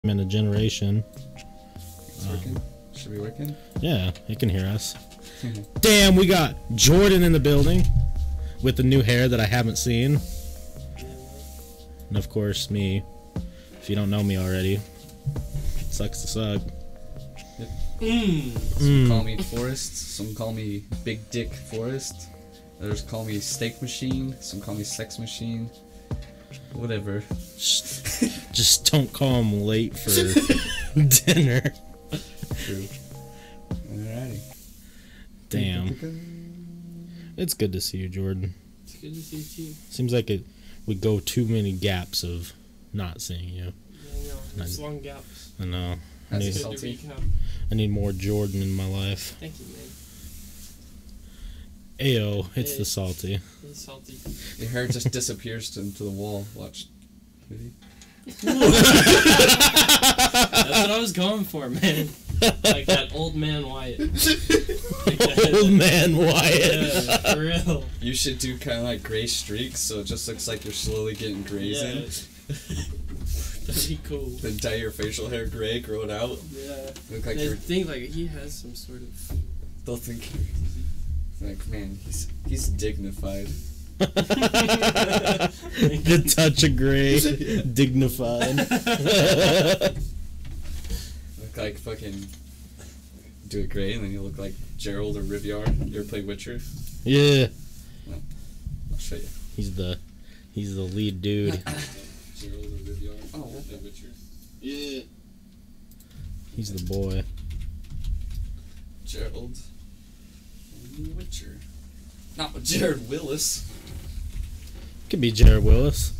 in a generation. It's working? Should be working? Yeah, it can hear us. Damn, we got Jordan in the building with the new hair that I haven't seen. And of course, me. If you don't know me already, sucks to suck. Some call me Forrest, some call me Big Dick Forrest, others call me Steak Machine, some call me Sex Machine, whatever. Just don't call him late for dinner. True. Alrighty. Damn. It's good to see you, Jordan. It's good to see you too. Seems like it would go too many gaps of not seeing you. Yeah, I know. It's long gaps. I know. That's Good to salty. recap. I need more Jordan in my life. Thank you, man. Ayo, it's the salty. It's salty. Your hair just disappears into the wall. Watch. That's what I was going for, man. Like that old man Wyatt. Like Old man Wyatt. Yeah, for real. You should do kind of like gray streaks, so it just looks like you're slowly getting grays in. That'd be cool. Then dye your facial hair gray, grow it out. Yeah. Look like I you're. think like he has some sort of. They'll think. Like, man, he's dignified. The touch of gray, dignified. Look like fucking. Do it gray, and then you look like Gerald or Rivyard. You ever play Witcher? Yeah, I'll show you. he's the lead dude. Gerald or Rivyard. Oh, play Witcher. Yeah. He's the boy. Gerald. Witcher. Not with Jared Willis. Could be Jared Willis.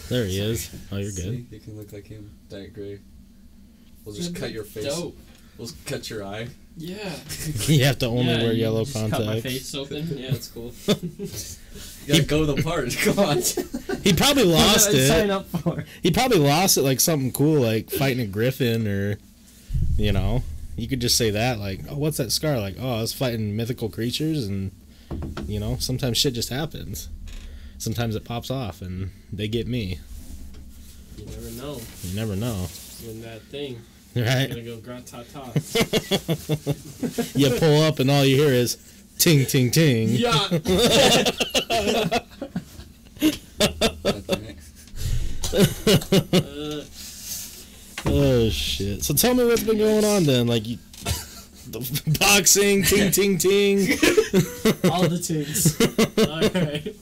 There he is. Oh, you're good. See, you can look like him. Dye it gray. We'll just cut your face. Dope. We'll cut your eye. Yeah. You have to only wear you yellow just cut my contacts. face open. Yeah, it's cool. You gotta go the part. Come on. He probably lost Sign it. up for. He probably lost it like something cool, like fighting a griffin, or you know, you could just say that, like, oh, what's that scar? Like, oh, I was fighting mythical creatures, and you know, sometimes shit just happens. Sometimes it pops off, and they get me. You never know. You never know, When that thing. right? You're gonna go grat-ta-ta. You pull up, and all you hear is ting, ting, ting. Yeah. Oh shit! So tell me what's been going on then. Like, the boxing, ting, ting, ting. All the tings. Alright.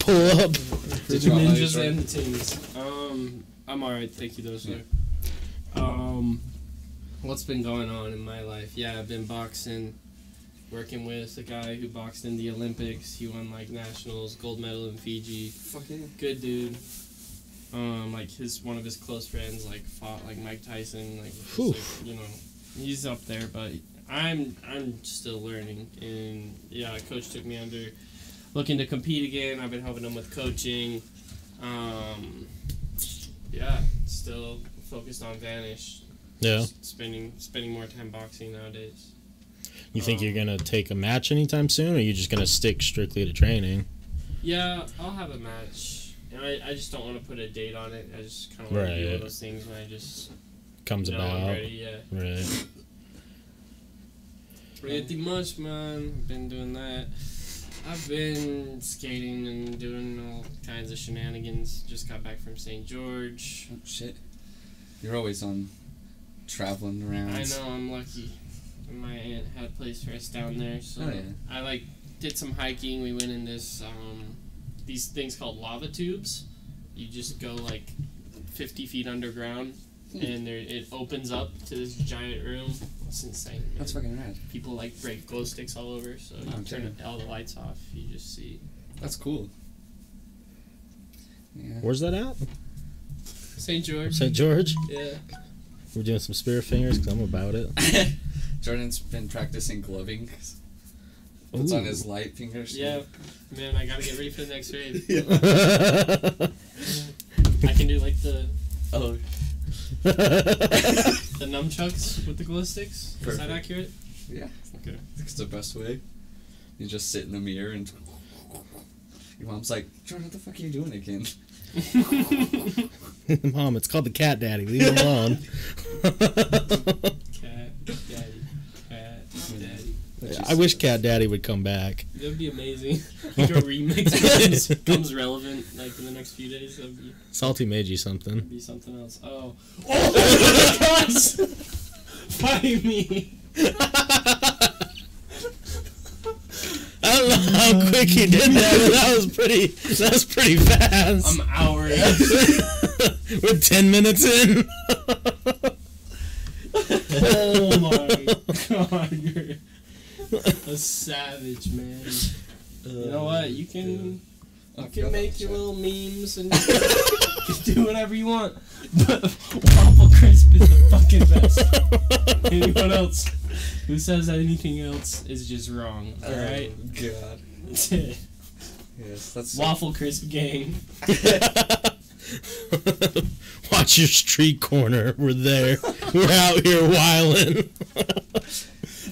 Pull up. Did you want Ninjas my and the tings. I'm alright, thank you though, sir. What's been going on in my life? Yeah, I've been boxing, working with a guy who boxed in the Olympics. He won like nationals, gold medal in Fiji. Fucking Good dude. Like one of his close friends like fought like Mike Tyson, like, just, like, you know, he's up there, but I'm still learning. And yeah, coach took me under, looking to compete again. I've been helping him with coaching. Yeah, still focused on Vanish. Yeah. Just spending more time boxing nowadays. You think you're gonna take a match anytime soon, or are you just gonna stick strictly to training? Yeah, I'll have a match. And I just don't want to put a date on it. I just kind of want to do one of those things when I just Comes know about. I'm ready, yeah. Right. Pretty much, man. I've been doing that. I've been skating and doing all kinds of shenanigans. Just got back from St. George. oh, shit. You're always on traveling around. I know, I'm lucky. My aunt had a place for us down there, so Oh, yeah. I did some hiking. We went in this these things called lava tubes. You just go like 50 feet underground, and it opens up to this giant room. It's insane, man. That's fucking rad. People like break glow sticks all over, so you turn all the lights off. You just see. That's cool. Yeah. Where's that at? St. George. St. George? Yeah. We're doing some spirit fingers because I'm about it. Jordan's been practicing gloving. It's on his light fingers. Yeah. Man, I gotta get ready for the next raid. I can do like the nunchucks with the glow sticks. Is Perfect. that accurate? Yeah. Okay. It's the best way. You just sit in the mirror and Your mom's like, Jordan, what the fuck are you doing again? Mom, it's called the Cat Daddy. Leave him alone. Cat Daddy. Cat Daddy. Yeah, I wish Cat Daddy would come back. That would be amazing. Like a remix becomes relevant like in the next few days. That'd Salty made you something. be something else. Oh. Oh my gosh! Fight me! I don't know how quick you did that, but that was pretty fast. I'm hour. We're 10 minutes in. Oh my god, you're a savage, man. You know what? You can make your little memes and do whatever you want. But Waffle Crisp is the fucking best. Anyone else who says anything else is just wrong. Alright? Oh, God. That's it. Yes, that's Waffle Crisp gang. Watch your street corner. We're there. We're out here wildin'.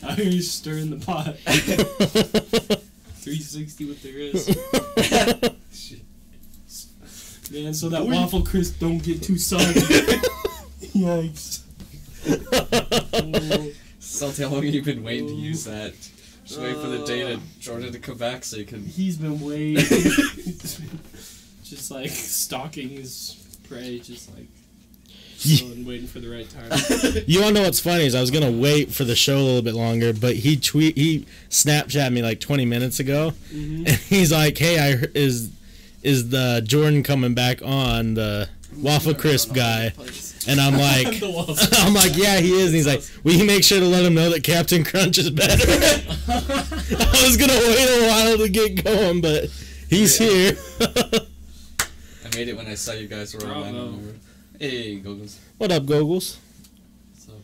Out here stirring the pot. 360 with the wrist. Man, so that Waffle Crisp don't get too soggy. Yikes. Salty, how long have you been waiting to use that? Just wait for the day to Jordan to come back so you can... He's been waiting. Just like stalking his prey, just like chilling, waiting for the right time. You wanna know what's funny is I was gonna wait for the show a little bit longer, but he Snapchat me like 20 minutes ago, and he's like, "Hey, is the Jordan coming back on, the Waffle Crisp guy?" And I'm like, "Yeah, he is." And he's like, "Will you make sure to let him know that Captain Crunch is better?" I was gonna wait a while to get going, but he's here. I made it when I saw you guys were online. Hey, Goggles. What up, Goggles? What's up?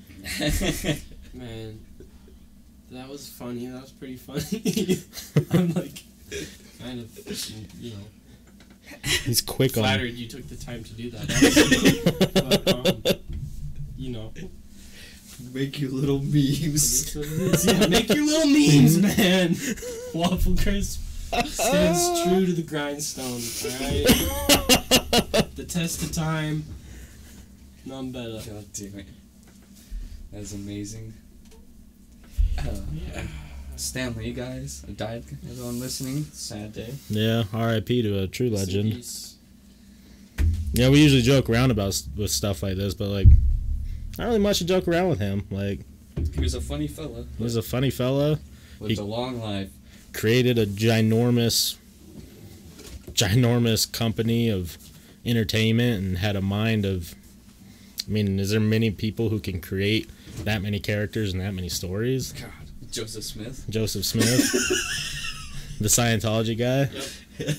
Man, that was funny. That was pretty funny. I'm like, kind of, you know. He's quick on. Flattered you took the time to do that. But, you know. Make your little memes. That's what it is. Yeah, make your little memes, man. Waffle Crisp stands true to the grindstone, alright? The test of time, none better. God damn it. That's amazing. Yeah. Stanley, guys, died. Everyone listening, sad day. Yeah, R.I.P. to a true Rest in legend. peace. Yeah, we usually joke around with stuff like this, but like, not really much to joke around with him. Like, He was a funny fella. he was a funny fella. Lived a long life. Created a ginormous company of entertainment and had a mind of. I mean, is there many people who can create that many characters and that many stories? God. Joseph Smith. Joseph Smith, the Scientology guy. Yep.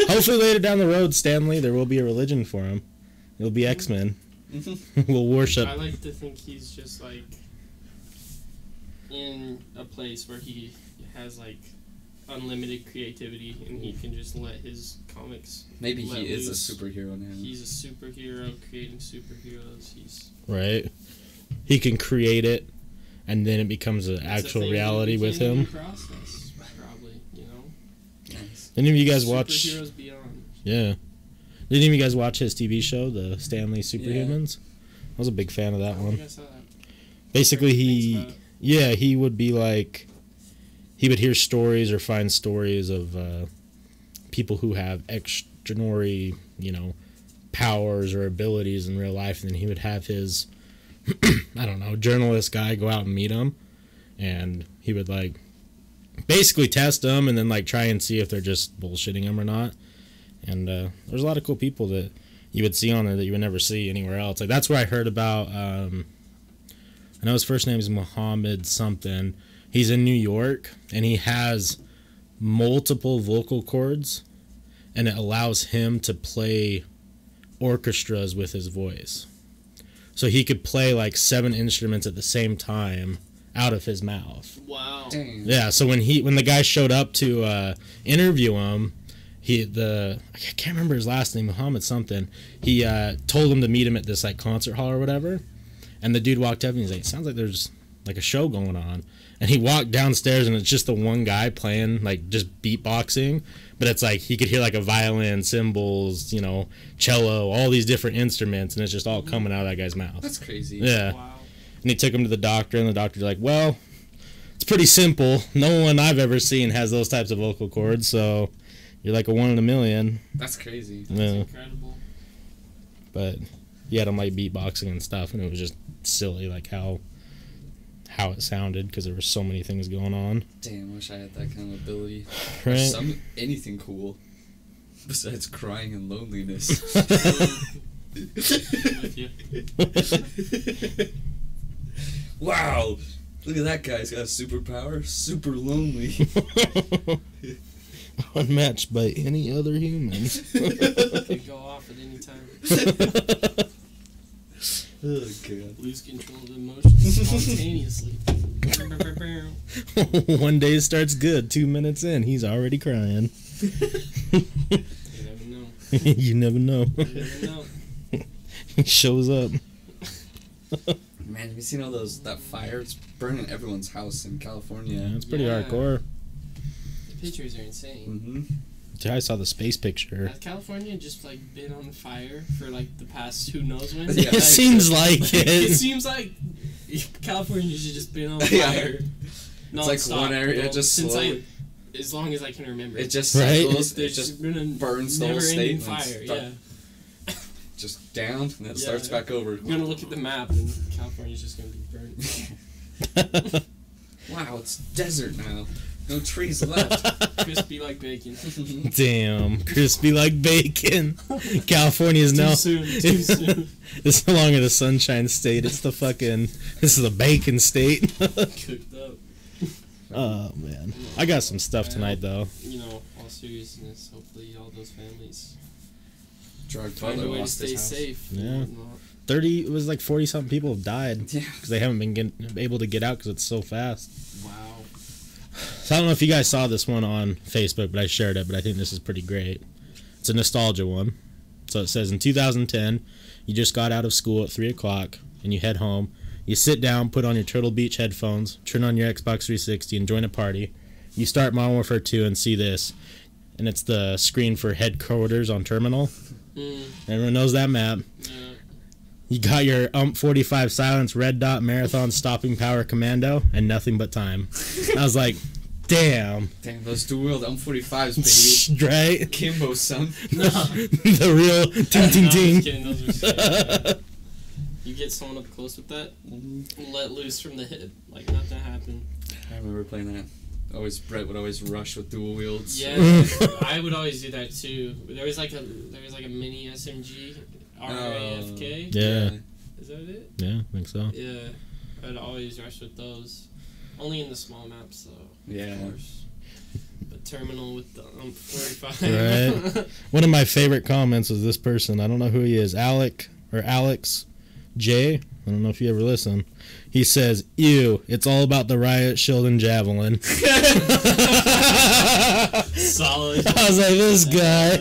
Hopefully later down the road, Stanley, there will be a religion for him. It'll be X-Men. We'll worship. I like to think he's just like in a place where he has like unlimited creativity and he can just let his comics. Maybe let he is a loose. superhero now. He's a superhero creating superheroes. He's Right. He can create it, and then it becomes an it's a actual thing reality that with we can't him. even process, probably, you know. Nice. Did any of you guys watch? Superheroes Beyond. Yeah. Did any of you guys watch his TV show, the Stanley Superhumans? I was a big fan of that I one. think I saw that. Basically, Thanks, he would be like, he would hear stories or find stories of people who have extraordinary, powers or abilities in real life, and then he would have his, I don't know, journalist guy go out and meet them, and he would like basically test them and then like try and see if they're just bullshitting him or not. And there's a lot of cool people that you would see on there that you would never see anywhere else. Like that's where I heard about. I know his first name is Muhammad something. He's in New York and he has multiple vocal cords, and it allows him to play orchestras with his voice. So he could play like 7 instruments at the same time out of his mouth. Wow. Dang. Yeah. So when the guy showed up to interview him. I can't remember his last name, Muhammad something. He told him to meet him at this like concert hall or whatever, and the dude walked up and he's like, "Sounds like there's like a show going on, and he walked downstairs and it's just the one guy playing like just beatboxing, but it's like he could hear like a violin, cymbals, you know, cello, all these different instruments, and it's just all coming out of that guy's mouth. That's crazy. Yeah. Wow. And he took him to the doctor, and the doctor's like, well, it's pretty simple. No one I've ever seen has those types of vocal cords, so you're like a 1 in a million. That's crazy. That's Yeah. incredible. But he had him like beatboxing and stuff, and it was just silly, like how it sounded, because there were so many things going on. Damn, I wish I had that kind of ability. Right? Anything cool besides crying and loneliness. With you. Wow, look at that guy. He's got a superpower. Super lonely. Unmatched by any other human. Could go off at any time. Oh god. Lose control of the emotions spontaneously. 1 day starts good, 2 minutes in, he's already crying. You never know. You never know. You never know. He shows up. Man, have you seen all that fire? It's burning everyone's house in California. Yeah, it's pretty Yeah. hardcore. The pictures are insane. Mm-hmm. Yeah, I saw the space picture. Has California just like been on fire for like the past who knows when? Yeah. It seems like It it. seems like California's just been on Yeah. fire. It's like one area just since slowly. as long as I can remember. It just Right? cycles. It There's just been a burns the whole never-ending state. And fire. start- Yeah, Just down, and then it Yeah. starts back over. I'm gonna look at the map and California's just gonna be burnt. Wow, it's desert now. No trees left. Crispy like bacon. Damn, crispy like bacon. California's Too now. soon. Too soon. It's no longer the sunshine state. It's the fucking. This is the bacon state. Cooked up. Oh man, I got some stuff tonight though. You know, all seriousness. Hopefully, all those families Drug find a brother way to lost his stay house. safe. Yeah. And whatnot. 30. It was like 40 something people have died Yeah. because they haven't been able to get out because it's so fast. Wow. So I don't know if you guys saw this one on Facebook, but I shared it. But I think this is pretty great. It's a nostalgia one. So it says in 2010, you just got out of school at 3 o'clock and you head home. You sit down, put on your Turtle Beach headphones, turn on your Xbox 360, and join a party. You start Modern Warfare 2 and see this, and it's the screen for headquarters on Terminal. Everyone knows that map. Yeah. You got your UMP-45 Silence Red Dot Marathon Stopping Power Commando, and nothing but time. I was like, damn. Damn, those dual-wield M45s, baby. Right? Kimbo, son. The real ting ting No, I'm just ting. kidding, those are sick. You get someone up close with that, let loose from the hip, like nothing happened. I remember playing that. Brett would always rush with dual wields. Yeah, I would always do that too. There was like a mini SMG RAFK. Yeah. Is that it? Yeah, I think so. Yeah, I'd always rush with those. Only in the small maps, though. Yeah. Of course. But Terminal with the 45. Right. One of my favorite comments was this person. I don't know who he is. Alex J. I don't know if you ever listen. He says, "Ew, it's all about the riot shield and javelin." Solid. I was like, this guy.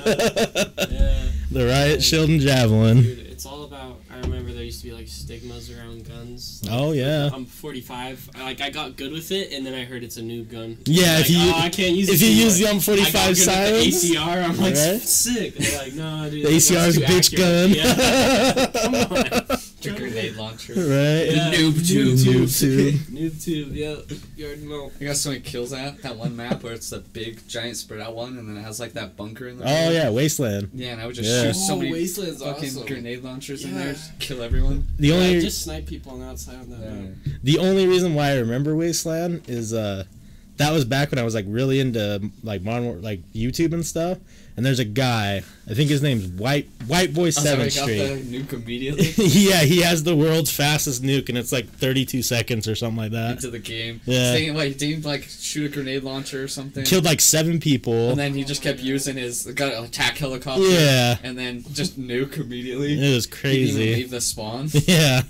Yeah. The riot shield and javelin. Dude, it's all about. I remember there used to be like stigmas around guns. Like, Oh, yeah. I'm 45. I got good with it, and then I heard it's a noob gun. Yeah, Like, if you I can't use it if you anymore. use the I got UMP-45 good with silence, the ACR. I'm like, Right? sick. They're like, no, dude. the ACR is a that's bitch too gun. accurate. Yeah. Come on. The grenade launcher. Right? Yeah. Noob tube. Noob tube. Noob tube. Yeah. You already know. I got so many kills that one map where it's the big, giant, spread out one, and then it has like that bunker in the Oh middle. yeah, Wasteland. Yeah, and I would just Yeah. shoot so many Wasteland's fucking awesome. grenade launchers in Yeah. there, just kill everyone. The only Just snipe people on the outside on that map. the only reason why I remember Wasteland is that was back when I was like really into like YouTube and stuff. And there's a guy, I think his name's White Boy Oh, so I 7th got Street. the nuke immediately Yeah, he has the world's fastest nuke, and it's like 32 seconds or something like that. into the game. Yeah. Didn't like shoot a grenade launcher or something. Killed like 7 people. And then he just kept using got an attack helicopter. Yeah. And then just nuke immediately. It was He didn't even crazy. leave the spawn. Yeah.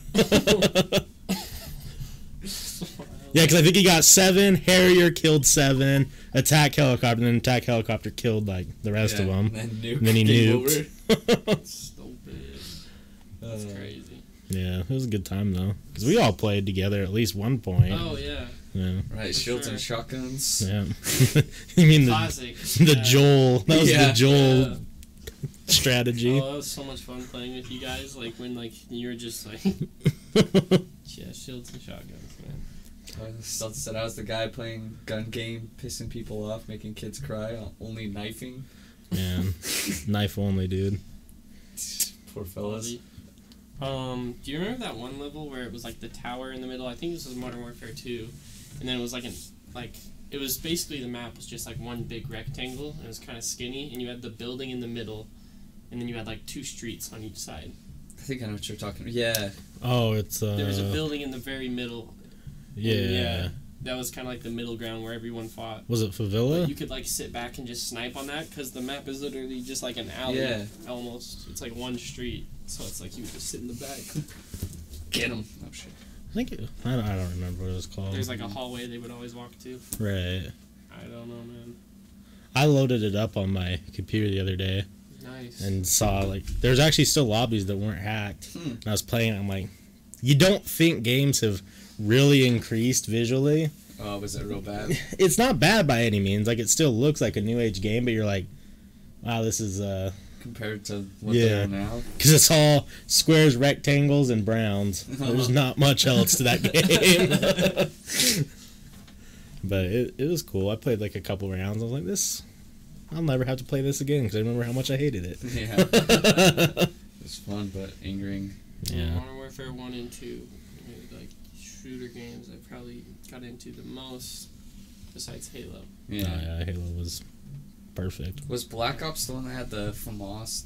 Yeah, because I think he got 7, Harrier killed 7, attack helicopter, and then attack helicopter killed like the rest of them. And then nuke. And then he Game nuked. over. Stupid. That's crazy. Yeah, it was a good time though, because we all played together at least one point. Oh yeah. Yeah. Right, For shields sure. and shotguns. Yeah. You mean Classic. the Joel? That was the Joel Yeah. strategy. Oh, that was so much fun playing with you guys. Like when like you were just like, yeah, shields and shotguns, man. I said I was the guy playing gun game, pissing people off, making kids cry, only knifing. Man, knife only, dude. Poor fellas. Do you remember that one level where it was like the tower in the middle? I think this was Modern Warfare 2, and then it was like it was basically the map was just like one big rectangle, and it was kind of skinny, and you had the building in the middle, and then you had like 2 streets on each side. I think I know what you're talking about. Yeah. Oh, it's There was a building in the very middle. Yeah. And, yeah. That was kind of like the middle ground where everyone fought. Was it Favilla? But you could like sit back and just snipe on that because the map is literally just like an alley. Yeah. Almost. It's like one street, so it's like you would just sit in the back. Get him. Oh shit. I think I don't remember what it was called. There's like a hallway they would always walk to. Right. I don't know, man. I loaded it up on my computer the other day Nice. and saw like there's actually still lobbies that weren't hacked. And I was playing it, I'm like, you don't think games have really increased visually? Oh, was it real bad? It's not bad by any means. Like it still looks like a new age game, but you're like, wow, this is Compared to what they are now? because it's all squares, rectangles, and browns. There's not much else to that game. But it was cool. I played like a couple rounds. I was like, I'll never have to play this again because I remember how much I hated it. Yeah. It's fun, but angering. Yeah. Modern Warfare 1 and 2, like shooter games I probably got into the most besides Halo. Yeah. Yeah, Halo was perfect. Was Black Ops the one that had the FAMAS?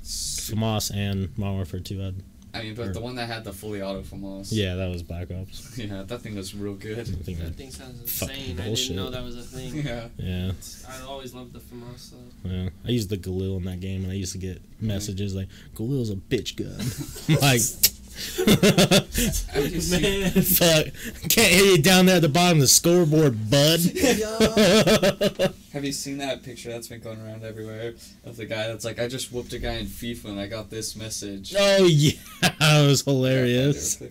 FAMAS and Modern Warfare 2 had. I mean, but the one that had the fully auto FAMAS. Yeah, that was Black Ops. Yeah, that thing was real good. I think That thing sounds fucking insane. I bullshit. didn't know that was a thing. Yeah. Yeah. I always loved the FAMAS stuff. Yeah, I used the Galil in that game, and I used to get messages like, "Galil's a bitch gun." I'm like, Man. fuck, can't hear you down there at the bottom of the scoreboard, bud. Have you seen that picture that's been going around everywhere of the guy that's like, I just whooped a guy in FIFA and I got this message? Oh yeah, that was hilarious. Man,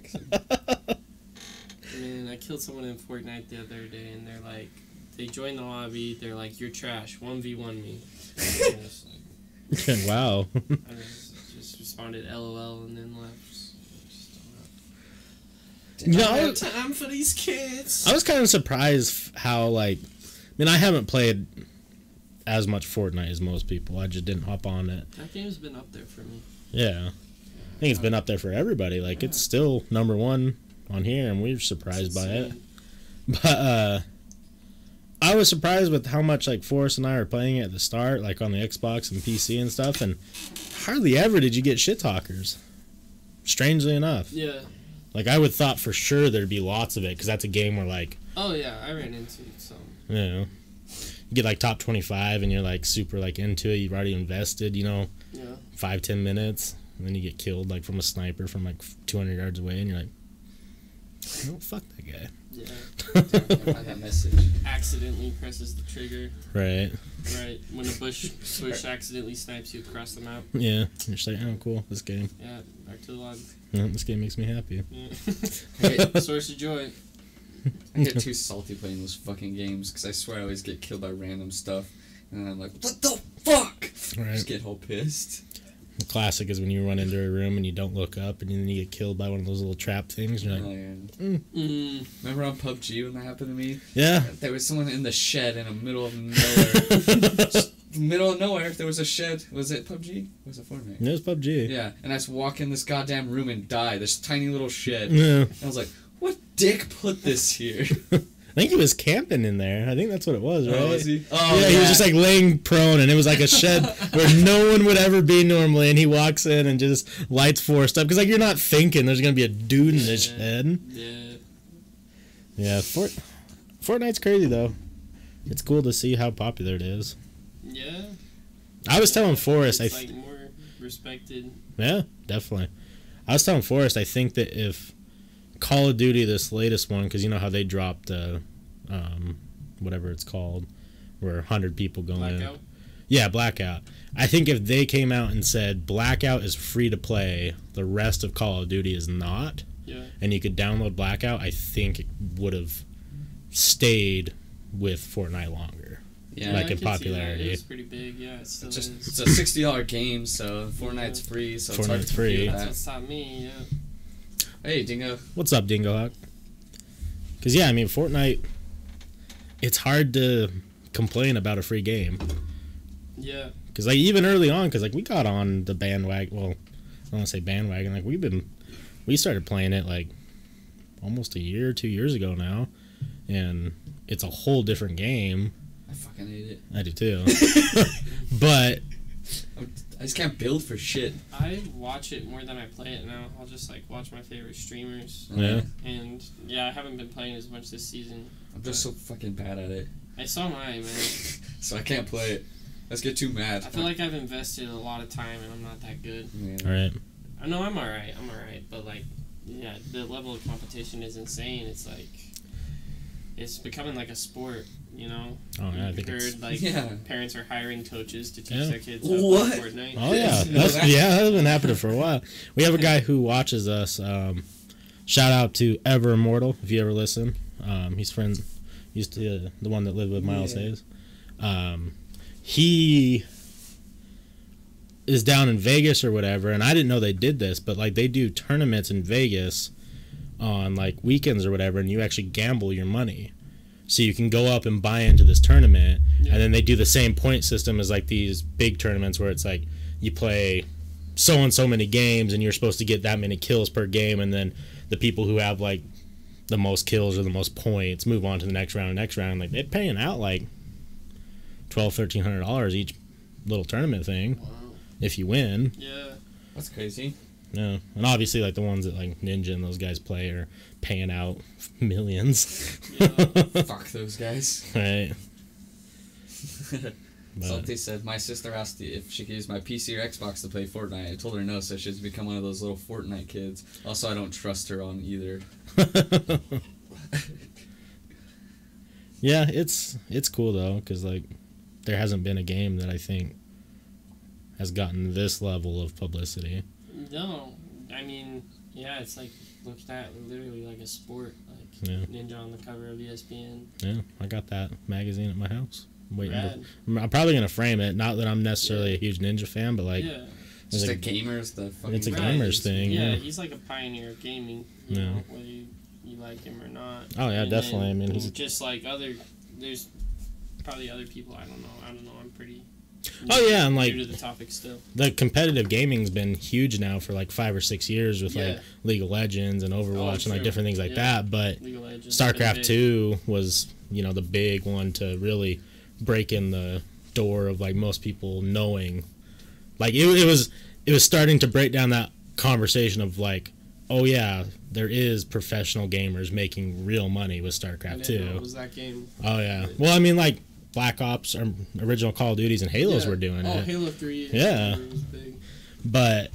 I killed someone in Fortnite the other day, and they're like, they joined the lobby. They're like, "You're trash. 1v1 me." And I was like, Wow. I just responded LOL and then left. You know, I don't have time for these kids. I was kind of surprised how like, I mean, I haven't played as much Fortnite as most people. I just didn't hop on it. That game's been up there for me. Yeah, I think it's been up there for everybody. Like it's still #1 on here, and we're surprised by it. But I was surprised with how much like Forrest and I were playing it at the start, like on the Xbox and PC and stuff, and hardly ever did you get shit talkers. Strangely enough. Yeah. Like I would thought for sure there'd be lots of it because that's a game where like. Oh yeah, I ran into some. You know, you get like top 25 and you're like super like into it. You've already invested, you know, Yeah. 5-10 minutes, and then you get killed like from a sniper from like 200 yards away, and you're like, oh fuck that guy. Yeah. Find that message. Accidentally presses the trigger. Right. Right. When a bush accidentally snipes you across the map. Yeah. You're just like, oh cool, this game. Yeah. Back to the lobby. Yeah, this game makes me happy. Yeah. Source of joy. I get too salty playing those fucking games because I swear I always get killed by random stuff. And then I'm like, what the fuck? Right. Just get all pissed. The classic is when you run into a room and you don't look up, and then you get killed by one of those little trap things. You're Oh, like, yeah. Remember on PUBG when that happened to me? yeah. There was someone in the shed in the middle of nowhere. Just middle of nowhere, there was a shed. Was it PUBG? Was it Fortnite? It was PUBG. Yeah, and I just walk in this goddamn room and die. This tiny little shed. Yeah. And I was like, what dick put this here? I think he was camping in there. I think that's what it was, right? Oh, was he? Oh, yeah, he was just like laying prone, and it was like a shed where no one would ever be normally, and he walks in and just lights Forrest up. Because like you're not thinking there's going to be a dude in this shed. Yeah. Yeah, Fortnite's crazy, though. It's cool to see how popular it is. Yeah. I was telling Forrest, It's like more respected. Yeah, definitely. I was telling Forrest, I think that if Call of Duty, this latest one, because you know how they dropped, whatever it's called, where 100 people go in. Blackout. Yeah, Blackout. I think if they came out and said Blackout is free to play, the rest of Call of Duty is not, and you could download Blackout, I think it would have stayed with Fortnite longer. Yeah, like in popularity. It's pretty big. Yeah, it still is. It's a $60 game, so Fortnite's free. So it's hard to free. compete with That's that. what stopped me. Yeah. Hey, Dingo. What's up, Dingo Hawk? Because yeah, I mean Fortnite. It's hard to complain about a free game. Yeah. Because like even early on, because like we got on the bandwagon. Well, I don't want to say bandwagon. Like we started playing it like almost a year, 2 years ago now, and it's a whole different game. I fucking hate it. I do too. But I just can't build for shit. I watch it more than I play it now. I'll just like watch my favorite streamers. yeah, And yeah, I haven't been playing as much this season. I'm just so fucking bad at it. I saw mine, man. So I can't play it. Let's get too mad. I feel like I've invested a lot of time and I'm not that good. Yeah. all right. I know I'm alright. But like, yeah, the level of competition is insane. It's like, it's becoming like a sport, you know? Oh yeah, I think Heard, it's. like, Yeah. parents are hiring coaches to teach Yeah. their kids how to What? play Fortnite. Oh yeah, that's been happening for a while. We have a guy who watches us. Shout out to Ever Immortal if you ever listen. He's friends. Used to the one that lived with Miles Hayes. He is down in Vegas or whatever, and I didn't know they did this, but like they do tournaments in Vegas on like weekends or whatever, and you actually gamble your money. So you can go up and buy into this tournament, and then they do the same point system as like these big tournaments where it's like you play so and so many games and you're supposed to get that many kills per game, and then the people who have like the most kills or the most points move on to the next round. Like they're paying out like $1,200-$1,300 each little tournament thing. Wow. If you win. Yeah. That's crazy. Yeah, and obviously like the ones that like Ninja and those guys play are paying out millions. Yeah. Fuck those guys. Right. Something said, my sister asked if she could use my PC or Xbox to play Fortnite. I told her no, so she's become one of those little Fortnite kids. Also, I don't trust her on either. Yeah, it's cool though, because like there hasn't been a game that I think has gotten this level of publicity. No, I mean, yeah, it's like looked at literally like a sport, like Yeah. Ninja on the cover of ESPN. Yeah, I got that magazine at my house. I'm waiting. Rad. I'm probably gonna frame it. Not that I'm necessarily a huge Ninja fan, but like Yeah, Just like- the gamers, the fucking... it's a Right. gamers thing. yeah, Yeah. he's like a pioneer of gaming. You Yeah. know, whether you like him or not. Oh yeah, And definitely. I then mean, he's just like there's probably other people. I don't know. I'm pretty. Oh, yeah, and, like- new to the topic still. the competitive gaming's been huge now for like 5 or 6 years with like Yeah. League of Legends and Overwatch and like true. different things like Yeah. that. But League of Legends. been StarCraft big. 2 was, the big one to really break in the door of like most people knowing. Like it was starting to break down that conversation of like, oh yeah, there is professional gamers making real money with I StarCraft didn't know it 2. was that game. Oh yeah. Well, I mean like Black Ops or original Call of Duties and Halos Yeah. were doing Oh, it. Halo 3. Yeah. Was big. But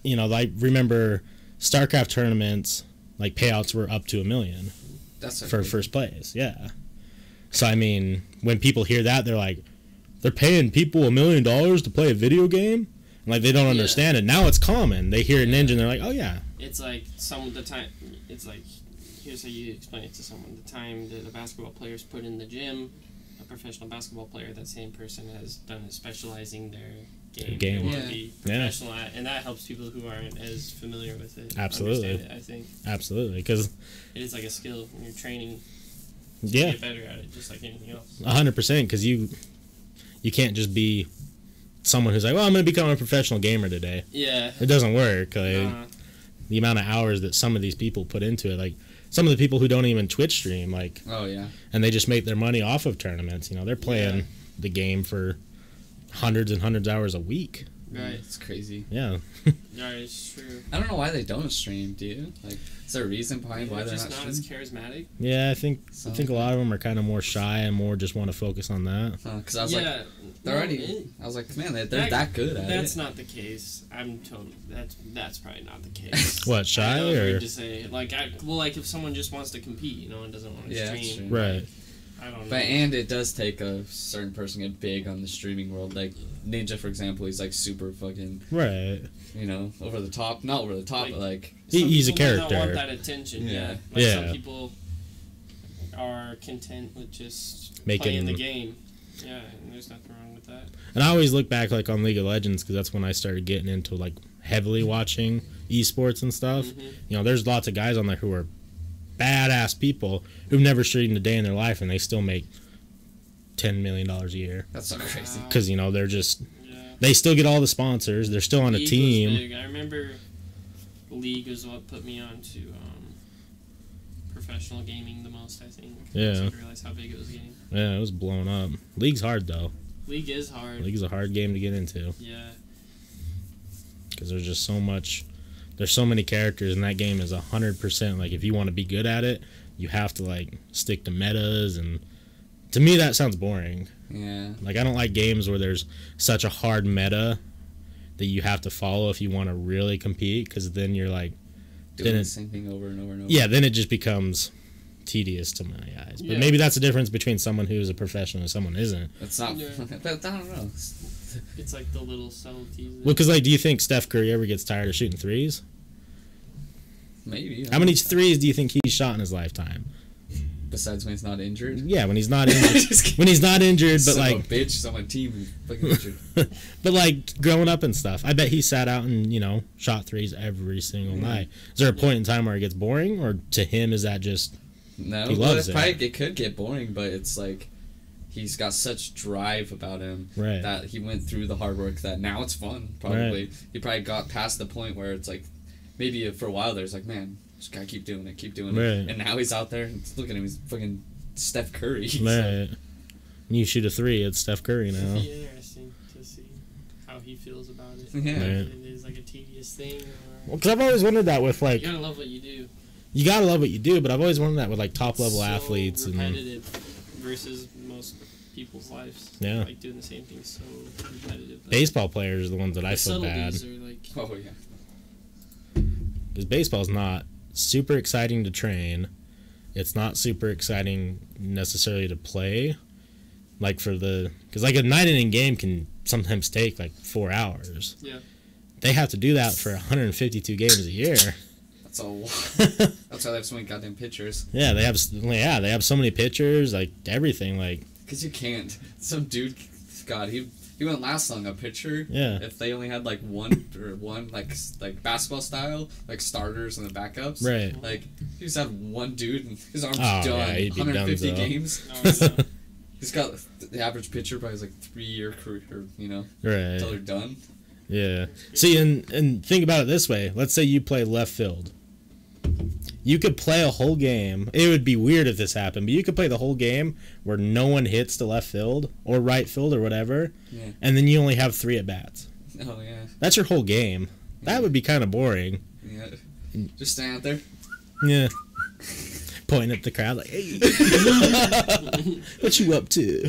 like remember StarCraft tournaments, like payouts were up to $1 million That's for first place. Yeah. So I mean, when people hear that, they're like, they're paying people $1 million to play a video game, and like they don't understand it. Now it's common. They hear Ninja and they're like, oh yeah. It's like it's like, here's how you explain it to someone. The time that the basketball players put in the gym, a professional basketball player, that same person has done it specializing their game. Game. They want Yeah. to be Yeah. professional at, and that helps people who aren't as familiar with it. Absolutely. Understand it, I think. Absolutely, because It is like a skill when you're training to yeah, get better at it, just like anything else. 100%. Because you can't just be someone who's like, well, I'm going to become a professional gamer today. Yeah. It doesn't work. Like, Uh, the amount of hours that some of these people put into it, like some of the people who don't even Twitch stream, like, Oh, yeah. and they just make their money off of tournaments. They're playing Yeah. the game for hundreds and hundreds of hours a week. right. It's crazy. Yeah. Yeah, it's true. I don't know why they don't stream, do you? Like, is there a reason behind why They're they're just not not as streaming? charismatic. Yeah, I think a lot of them are kind of more shy and more just want to focus on that. Because I was like, Yeah. they're no, already... it- I was like, man, they're that good at That's it. not the case. I'm totally. That's probably not the case. What, shy I know it's or- weird to say like like if someone just wants to compete, and doesn't want to Yeah, that's stream, true. Right. I don't know. But and it does take a certain person to get big on the streaming world. Like Ninja, for example, he's like super fucking Right. you know, over the top. Not over the top, Like, but like He's a Some people might character. not want that attention. Yeah. Like Yeah. some people are content with just Making- playing the game. Yeah, and there's nothing wrong with that. And I always look back like on League of Legends because that's when I started getting into like heavily watching esports and stuff. Mhm. You know, there's lots of guys on there who are badass people who've never streamed a day in their life and they still make $10 million a year that's so crazy. Wow. because you know they're just Yeah. they still get all the sponsors. They're still on a League was team. big. I remember League is what put me on to professional gaming the most, I think. Yeah. I didn't realize how big it was getting. Yeah, it was blown up. League's hard though. League is hard. League's a hard game to get into Yeah. because there's just so much. There's so many characters, and that game is 100%. Like, if you want to be good at it, you have to like stick to metas, and to me that sounds boring. Yeah. Like, I don't like games where there's such a hard meta that you have to follow if you want to really compete, because then you're like, Doing Then the it- same thing over and over and over. yeah, then it just becomes tedious to my eyes. But Yeah. maybe that's the difference between someone who's a professional and someone isn't. It's not. Yeah. But I don't know. It's like the little subtleties. Well, because like, do you think Steph Curry ever gets tired of shooting threes? Maybe. How many threes do you think he's shot in his lifetime? Besides when he's not injured. Yeah, when he's not injured. Just kidding. When he's not injured, but Son like, of a bitch is on my team and fucking injured. but like growing up and stuff, I bet he sat out and shot threes every single night. Is there a point in time where it gets boring, or to him is that just No, He well, loves it's it. probably, it could get boring, but it's like he's got such drive about him Right. that he went through the hard work that now it's fun. Probably he probably got past the point where it's like maybe for a while there's like, man, just gotta keep doing it, Right. and now he's out there and look at him, he's fucking Steph Curry. So, right? You shoot a three, it's Steph Curry It'd now. be interesting to see how he feels about it. Yeah. Right. If it is like a tedious thing, or Well, because I've always wondered that with like, you gotta love what you do. you gotta love what you do, but I've always wondered that with like top level So athletes and repetitive versus most people's lives. Yeah. Like doing the same thing so repetitive. Like, baseball players are the ones that I the feel bad. subtleties are like Oh yeah. Because baseball's not super exciting to train. It's not super exciting necessarily to play. Like because like a 9-inning game can sometimes take like 4 hours. Yeah. They have to do that for 152 games a year. That's a lot. That's why they have so many goddamn pitchers. Yeah, they have so many pitchers, like everything, like Because you can't. Some dude, God, he wouldn't last long. A pitcher, Yeah. if they only had like one like basketball style, like starters and the backups. Right. Like he just had one dude and his arm's Oh, done. yeah, he'd be 150 donezo. games. No, I know. He's got the average pitcher probably has like 3-year career, until right. they're done. Yeah. See, and think about it this way. Let's say you play left field. You could play a whole game. It would be weird if this happened, but you could play the whole game where no one hits to left field or right field or whatever, Yeah. and then you only have 3 at bats. Oh yeah. That's your whole game. That would be kind of boring. Yeah. Just stand out there. Yeah. Pointing at the crowd like, hey, what you up to?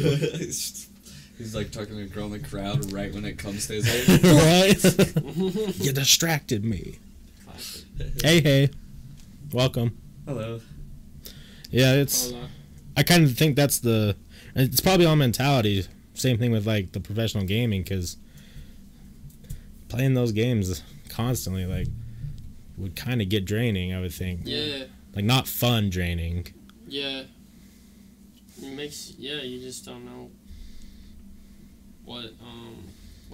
He's like talking to a girl in the crowd right when it comes to his head. Right? You distracted me. Classic. Hey. Welcome. Hello. Yeah, it's. Hold on. I kind of think it's probably all mentality. Same thing with like the professional gaming, because playing those games constantly like would kind of get draining. I would think. Yeah. Like not fun draining. Yeah. You just don't know what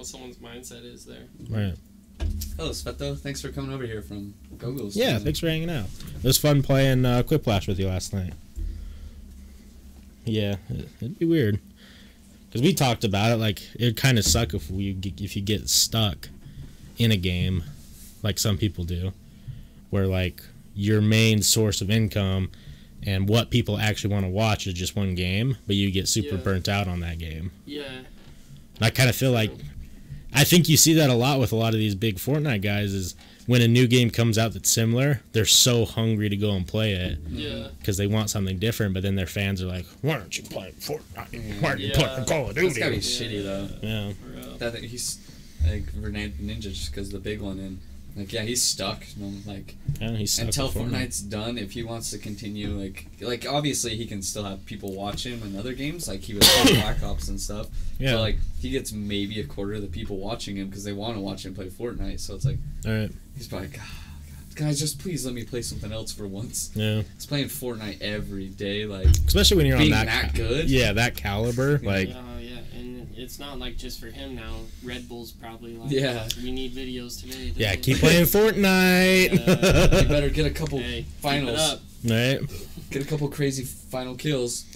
someone's mindset is there. Right. Hello, Sveto. Thanks for coming over here from Google's. Yeah. Thanks for hanging out. It was fun playing Quiplash with you last night. Yeah, it'd be weird. Because we talked about it. Like it'd kind of suck if you get stuck in a game, like some people do, where like your main source of income and what people actually want to watch is just one game, but you get super Yeah. burnt out on that game. Yeah. And I kind of feel like, I think you see that a lot with a lot of these big Fortnite guys is when a new game comes out that's similar, they're so hungry to go and play it Yeah. because they want something different, but then their fans are like, why aren't you playing Fortnite? Why aren't you Yeah. playing Call of That's gotta be Duty? shitty though. Yeah. For real. That he's like Renee Ninja just because the big one, and Like, yeah, he's stuck. Like, Yeah, he's stuck until with Fortnite. Fortnite's done, if he wants to continue, like obviously he can still have people watch him in other games, like he was playing Black Ops and stuff. Yeah. But like he gets maybe a quarter of the people watching him because they want to watch him play Fortnite. So it's like, All right. he's probably like, guys, just please let me play something else for once. Yeah. He's playing Fortnite every day, like Especially when you're on being that good. Yeah, that caliber. Yeah. Like, Oh yeah, and it's not like just for him now. Red Bull's probably like, Yeah. we need videos today. yeah, keep playing Fortnite. You better get a couple Hey, finals. keep it up. Right. Get a couple crazy final kills.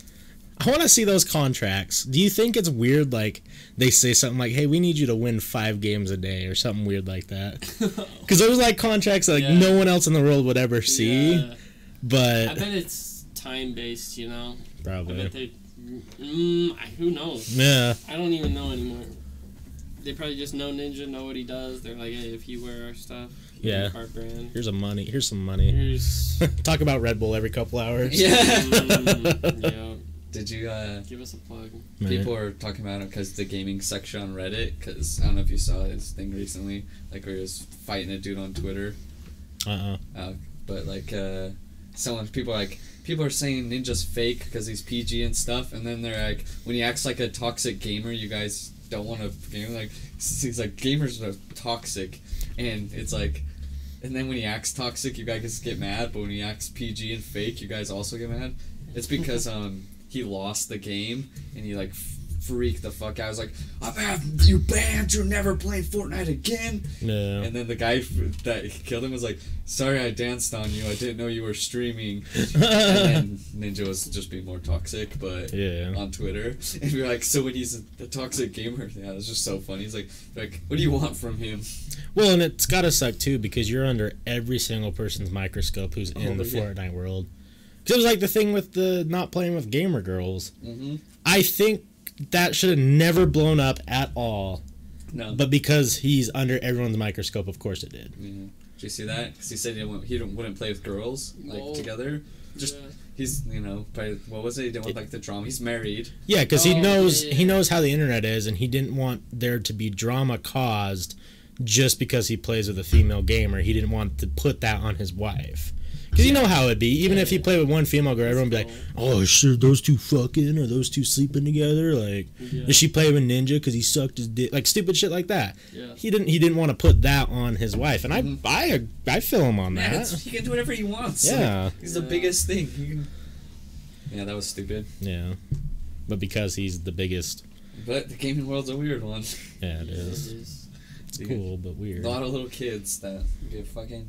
I want to see those contracts. Do you think it's weird, like, they say something like, hey, we need you to win 5 games a day or something weird like that? Because those are, like, contracts that, like, Yeah. no one else in the world would ever see. Yeah. But I bet it's time-based, you know? I probably. bet they... who knows? Yeah. I don't even know anymore. They probably just know Ninja, know what he does. They're like, hey, if you wear our stuff, Yeah. our brand. Here's some money. Here's... Talk about Red Bull every couple hours. Yeah. yeah. Did you Give us a plug. people were talking about it because the gaming section on Reddit, because I don't know if you saw his thing recently, like where he was fighting a dude on Twitter. But like people are saying Ninja's fake because he's PG and stuff, and then they're like, when he acts like a toxic gamer, you guys don't want to game. Like, he's like, gamers are toxic, and it's like, and then when he acts toxic, you guys get mad, but when he acts PG and fake, you guys also get mad. It's because he lost the game and he like freaked the fuck out. I was like, I've had you banned, you're never playing Fortnite again. No. And then the guy that killed him was like, sorry I danced on you, I didn't know you were streaming. And then Ninja was just being more toxic, but Yeah. on Twitter. And we were like, so when he's a toxic gamer, yeah, it was just so funny. He's like, what do you want from him? Well, and it's gotta suck too because you're under every single person's microscope who's in the yeah. Fortnite world. Because it was like the thing with the not playing with gamer girls. Mm-hmm. I think that should have never blown up at all. No. But because he's under everyone's microscope, of course it did. Yeah. Did you see that? Because he said he wouldn't play with girls together. Just he's probably, what was it? He didn't want like the drama. He's married. Yeah, because he yeah. knows how the internet is, and he didn't want there to be drama caused just because he plays with a female gamer. He didn't want to put that on his wife. Because you know how it'd be. Even if he played with one female girl, everyone would be like, oh, shit, those two fucking? Are those two sleeping together? Like, did she play with Ninja because he sucked his dick? Like, stupid shit like that. Yeah. He didn't want to put that on his wife. And I feel him on Man, that. he can do whatever he wants. Yeah. Like, he's the biggest thing. Yeah, that was stupid. Yeah. But because he's the biggest. But the gaming world's a weird one. Yeah, it is. It's cool, but weird. A lot of little kids that get fucking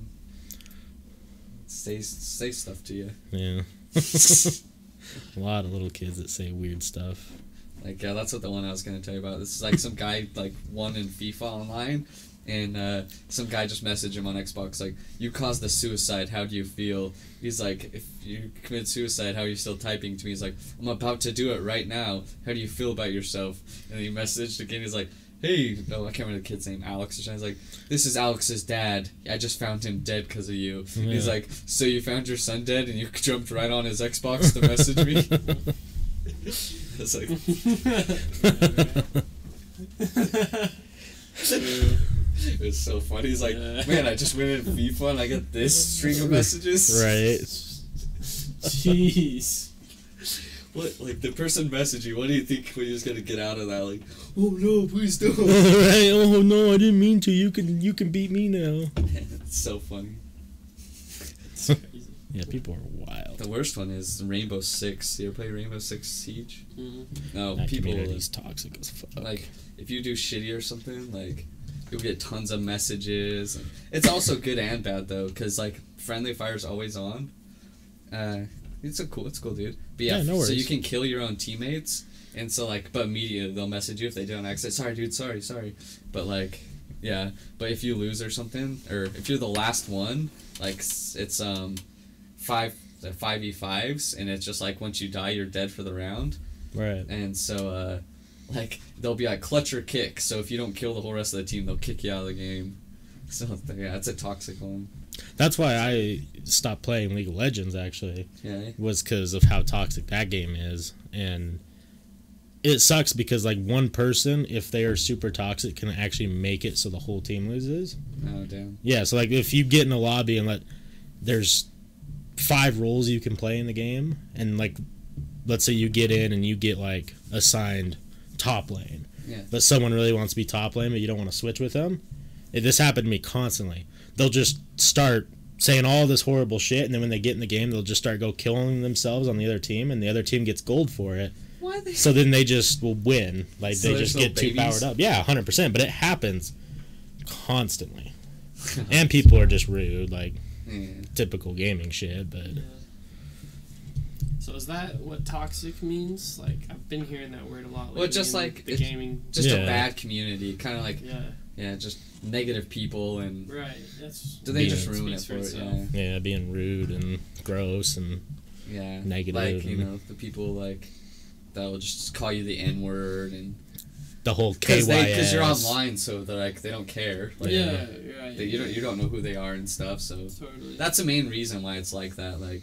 say stuff to you. Yeah. A lot of little kids that say weird stuff. Like, yeah, that's what the one I was going to tell you about. This is like some guy, like, won in FIFA online, and some guy just messaged him on Xbox, like, you caused a suicide, how do you feel? He's like, if you commit suicide, how are you still typing to me? He's like, I'm about to do it right now. How do you feel about yourself? And he messaged again, he's like, hey, I can't remember the kid's name, Alex or something. He's like, this is Alex's dad. I just found him dead because of you. Yeah. He's like, so you found your son dead and you jumped right on his Xbox to message me? It's like... It was so funny. He's like, man, I just went in FIFA and I get this string of messages. Right. Jeez. What, like, the person messaged you, what do you think when you're just gonna get out of that? Like, oh no, please don't. Right. Oh no, I didn't mean to. You can beat me now. It's so funny. Yeah, people are wild. The worst one is Rainbow Six. You ever play Rainbow Six Siege? Mm-hmm. No, That people community's toxic as fuck. like, if you do shitty or something, like, you'll get tons of messages. And it's also good and bad though, because like friendly fire's always on. It's cool, dude. But yeah, no worries. so you can kill your own teammates, and so like, but immediately they'll message you if they do an accident. Sorry, dude. Sorry. But like, yeah. But if you lose or something, or if you're the last one, like it's 5v5s, and it's just like once you die, you're dead for the round. Right. And so like they'll be like clutch or kick. So if you don't kill the whole rest of the team, they'll kick you out of the game. So yeah, it's a toxic one. That's why I stopped playing League of Legends, actually. Yeah. Was because of how toxic that game is. And it sucks because like one person, if they are super toxic, can actually make it so the whole team loses. Oh damn. Yeah, so like if you get in a lobby and there's 5 roles you can play in the game, and like let's say you get in and you get like assigned top lane, but someone really wants to be top lane, but you don't want to switch with them. This happened to me constantly. They'll just start saying all this horrible shit, and then when they get in the game, they'll just start killing themselves on the other team, and the other team gets gold for it. Why they? So then they just will win. Like So they just get too powered up. Yeah, 100%. But it happens constantly, and people are just rude, like typical gaming shit. But so is that what toxic means? Like I've been hearing that word a lot lately. Well, just like the gaming, just a bad community, kind of like just negative people and they just ruin it for it. Yeah, being rude and gross and negative. Like the people like that will just call you the N-word and the whole KYS. Because you're online, so they're like they don't care. Like, right. You don't know who they are and stuff. So that's the main reason why it's like that. Like.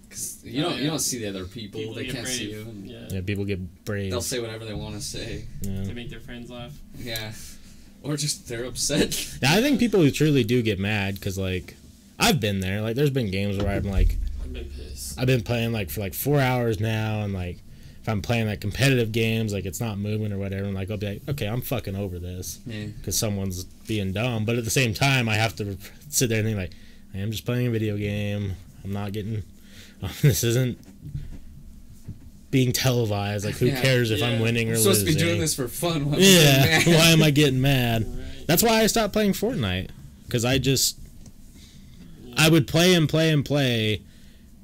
Cause you don't see the other people they can't see you. And people get brave. They'll say whatever they want to say. To make their friends laugh. Yeah, or just they're upset. Yeah, I think people who truly do get mad because like I've been there. Like there's been games where I'm like I've been pissed. I've been playing like for like 4 hours now, and like if I'm playing like competitive games, like it's not moving or whatever, and like I'll be like, okay, I'm fucking over this because someone's being dumb. But at the same time, I have to sit there and think like, I'm just playing a video game. I'm not getting. This isn't being televised. Like, who cares if I'm winning or losing? I'm supposed to be doing this for fun. Why am I getting mad? Right. That's why I stopped playing Fortnite. Because I would play and play and play,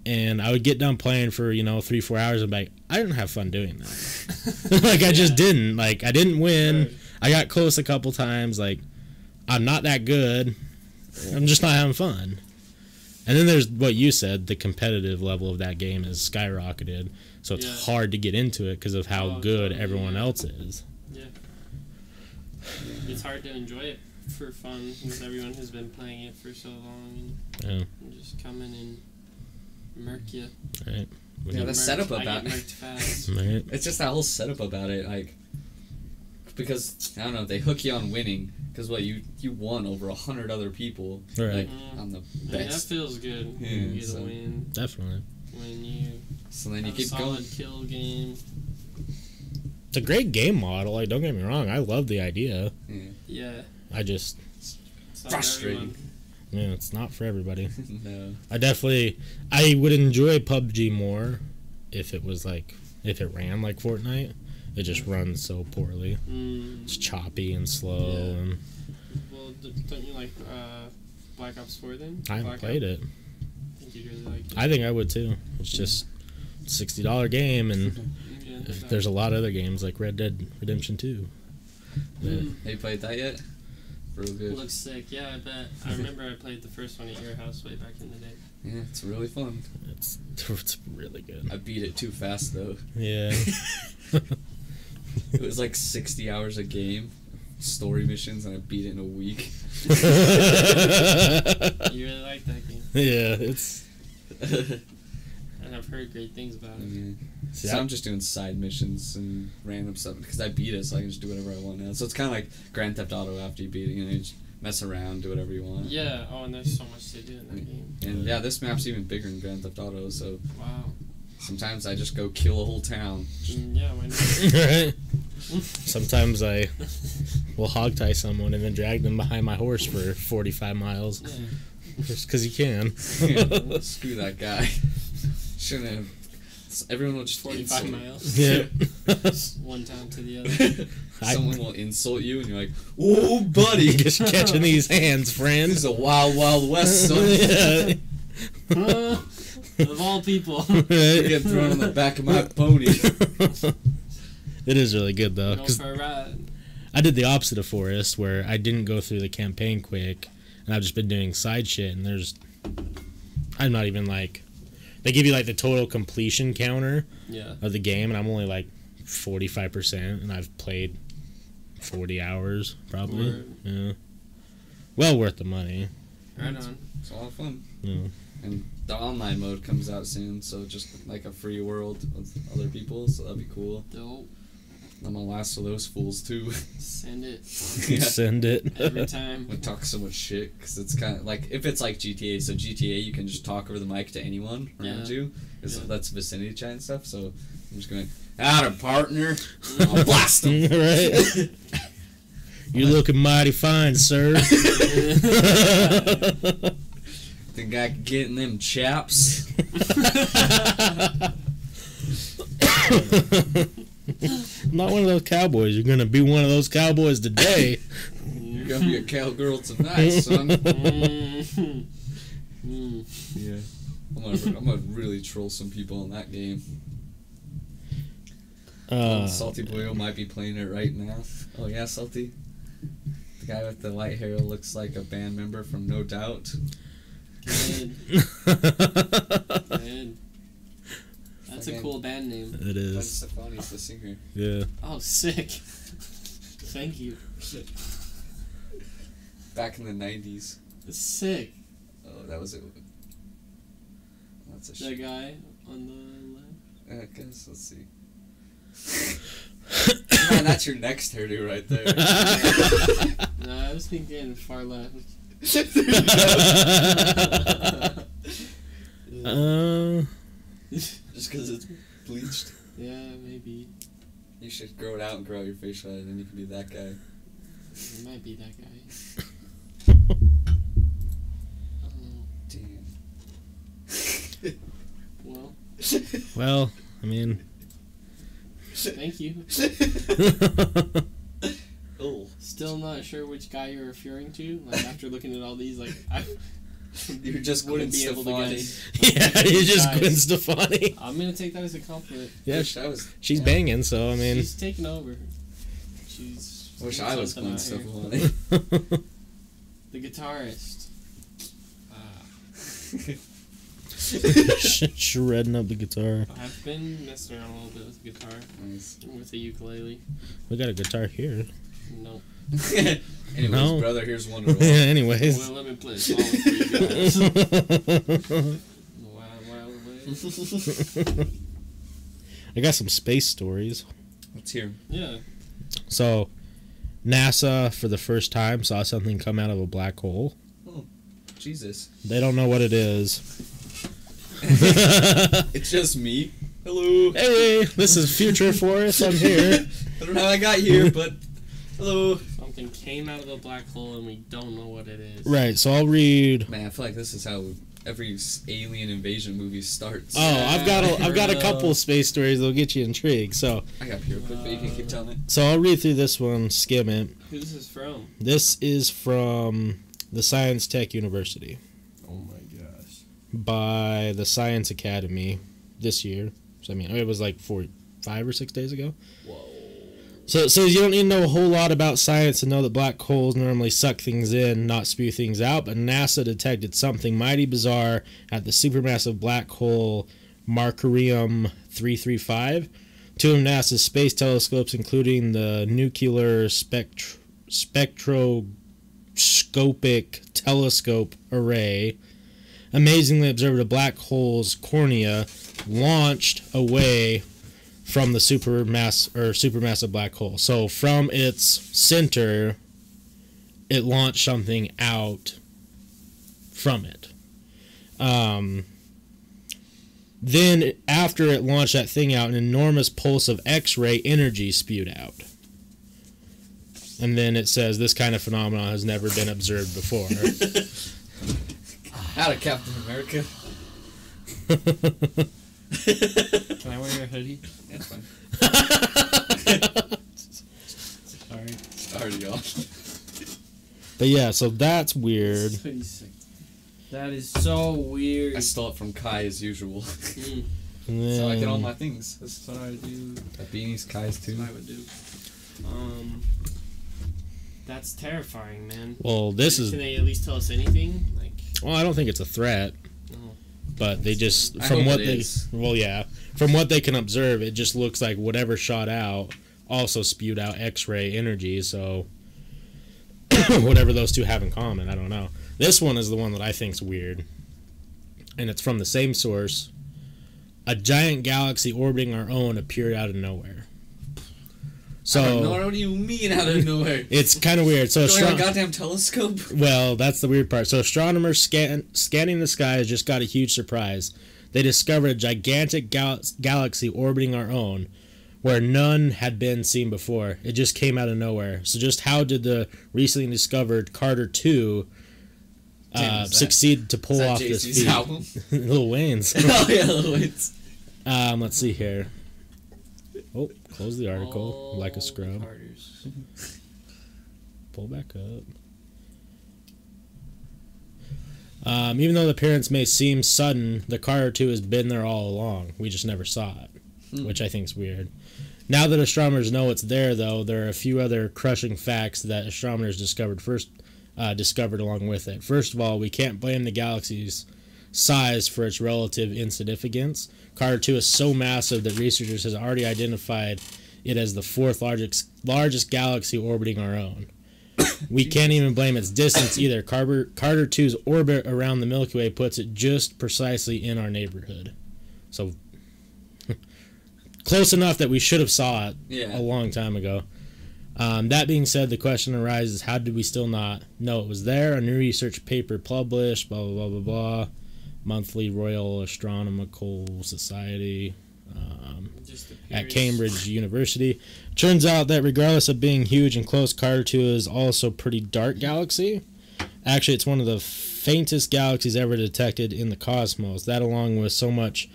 and I would get done playing for, 3-4 hours, and be like, I didn't have fun doing that. Like, I just didn't. Like, I didn't win. Right. I got close a couple times. Like, I'm not that good. I'm just not having fun. And then there's what you said, the competitive level of that game is skyrocketed. So it's hard to get into it because of how good everyone else is. Yeah. It's hard to enjoy it for fun because everyone has been playing it for so long. And just come in and murk you. Right. The setup about it. Right. It's just that whole setup about it. Like, because, I don't know, they hook you on winning. Because you won over 100 other people, like on the best. Yeah, that feels good. Yeah, when you get a win. Definitely. When you then you keep solid going. Kill game. It's a great game model. Like, don't get me wrong, I love the idea. Yeah. I just frustrating. Yeah, it's not for everybody. No. I would enjoy PUBG more if it ran like Fortnite. It just runs so poorly. It's choppy and slow. And well, don't you like Black Ops 4 then? I haven't played it. I think you'd really like it. I think I would too. It's just $60 game, and there's a lot of other games like Red Dead Redemption 2. Have you played that yet? Real good. It looks sick. Yeah, I bet. I remember I played the first one at your house way back in the day. Yeah, it's really fun. It's really good. I beat it too fast though. Yeah. It was like 60 hours a game, story missions, and I beat it in a week. You really like that game? Yeah, it's... And I've heard great things about it. Yeah. So I'm just doing side missions and random stuff, because I beat it, so I can just do whatever I want now. So it's kind of like Grand Theft Auto after you beat it, you just mess around, do whatever you want. Yeah, and there's so much to do in that game. And this map's even bigger than Grand Theft Auto, so... Wow. Sometimes I just go kill a whole town. Yeah, why not? Right. Sometimes I will hogtie someone and then drag them behind my horse for 45 miles. Yeah. Just because you can. Yeah, screw that guy. Shouldn't have. Everyone will just 45 miles. Yeah. One town to the other. Someone will insult you and you're like, "Whoa, buddy. Just catching these hands, friend. This is a wild, wild west, son." Yeah. Of all people. You get thrown on the back of my pony. It is really good, though. Go for a ride. I did the opposite of Forrest, where I didn't go through the campaign quick, and I've just been doing side shit, and I'm not even, like... They give you, like, the total completion counter of the game, and I'm only, like, 45%, and I've played 40 hours, probably. Word. Yeah. Well worth the money. Right on. It's a lot of fun. Yeah. And the online mode comes out soon, so just like a free world with other people, so that'd be cool. Dope. I'm gonna last with those fools too. Send it. Yeah. Send it. Every time. I talk so much shit because it's kind of like if it's like GTA. So GTA, you can just talk over the mic to anyone around you. Because that's vicinity chat and stuff. So I'm just going, "Atta partner, I'll blast them." Right. You're looking mighty fine, sir. Think I can get in them chaps? Not one of those cowboys. You're gonna be one of those cowboys today. You're gonna be a cowgirl tonight, son. Yeah, I'm gonna really troll some people in that game. Salty Boyo might be playing it right now. Oh yeah, Salty. The guy with the white hair looks like a band member from No Doubt. Good. Good. That's a cool band name. It Gwen is. Stefani's the singer. Yeah. Oh, sick. Thank you. Back in the 90s. Sick. Oh, that was it. That's a That shit. guy on the left. I guess, let's see. Man, that's your next hairdo right there. No, I was thinking far left. Just because it's bleached. Yeah, maybe. You should grow it out and grow out your facial hair, and then you can be that guy. It might be that guy. Damn. Well, Well, I mean. thank you. Oh. Still not sure which guy you're referring to. Like, after looking at all these, like, I You're just wouldn't Gwen be able to Stefani. guess. Yeah, you're just Guys. Gwen Stefani. I'm gonna take that as a compliment. Yeah, Wish I was. she's yeah. banging, so I mean. She's taking over. She's. Wish doing I was something Gwen out here. Stefani. The guitarist. Shredding up the guitar. I've been messing around a little bit with guitar. Nice. With the ukulele. We got a guitar here. Nope. Anyways, No. brother, here's Wonderwall. Anyways. Well, let me play a song for you guys. Wild, wild way. I got some space stories. Let's hear 'em. Yeah. So, NASA, for the first time, saw something come out of a black hole. Oh, Jesus. They don't know what it is. It's just me. Hello. Hey, this is Future Forest. I'm here. I don't know how I got here, but hello. Something came out of the black hole and we don't know what it is. Right, so I'll read. Man, I feel like this is how every alien invasion movie starts. Oh, I've got a couple space stories that'll get you intrigued. So I got here quick, but you can keep telling it. So I'll read through this one, skim it. Who's this from? This is from the Science Tech University Oh my gosh. by the Science Academy this year. So I mean, it was like 5 or 6 days ago. Whoa. So it says you don't need to know a whole lot about science to know that black holes normally suck things in, not spew things out, but NASA detected something mighty bizarre at the supermassive black hole Markarium 335. Two of NASA's space telescopes, including the Nuclear Spectroscopic Telescope Array, amazingly observed a black hole's cornea launched away from the supermassive black hole. So from its center, it launched something out from it. Then after it launched that thing out, an enormous pulse of X-ray energy spewed out. And then it says this kind of phenomenon has never been observed before. Out of Captain America. Can I wear your hoodie? That's fine. Sorry. Sorry, y'all. But yeah, so that's weird. This hoodie's sick. That is so weird. I stole it from Kai as usual. Mm. And That's how I get all then- my things. That's what I do. That beanie's Kai's too. That's what I would do. That's terrifying, man. Well, this is... Can they at least tell us anything? Like, Well, I don't think it's a threat. no. But they just... I From hope what it they... is. Well, yeah. From what they can observe, it just looks like whatever shot out also spewed out X-ray energy, so... whatever those two have in common, I don't know. This one is the one that I think's weird. And it's from the same source. A giant galaxy orbiting our own appeared out of nowhere. So, I don't know, what do you mean out of nowhere? It's kind of weird. So Going on a goddamn telescope? Well, that's the weird part. So astronomers scanning the skies just got a huge surprise. They discovered a gigantic galaxy orbiting our own, where none had been seen before. It just came out of nowhere. So just how did the recently discovered Carter 2 succeed to pull off this feat? Album? Lil Wayne's. Oh yeah, Lil Wayne's. Let's see here. Oh, close the article like a scrub. Pull back up. Even though the appearance may seem sudden, the Carter 2 has been there all along. We just never saw it, which I think is weird. Now that astronomers know it's there, though, there are a few other crushing facts that astronomers discovered along with it. First of all, we can't blame the galaxy's size for its relative insignificance. Carter 2 is so massive that researchers have already identified it as the fourth largest galaxy orbiting our own. We can't even blame its distance either. Carter 2's orbit around the Milky Way puts it just precisely in our neighborhood. So, close enough that we should have saw it a long time ago. That being said, the question arises, how did we still not know it was there? A new research paper published, blah, blah, blah, blah, blah. Monthly Royal Astronomical Society at Cambridge University. Turns out that regardless of being huge and close, Carter 2 is also a pretty dark galaxy. Actually, it's one of the faintest galaxies ever detected in the cosmos. That, along with so much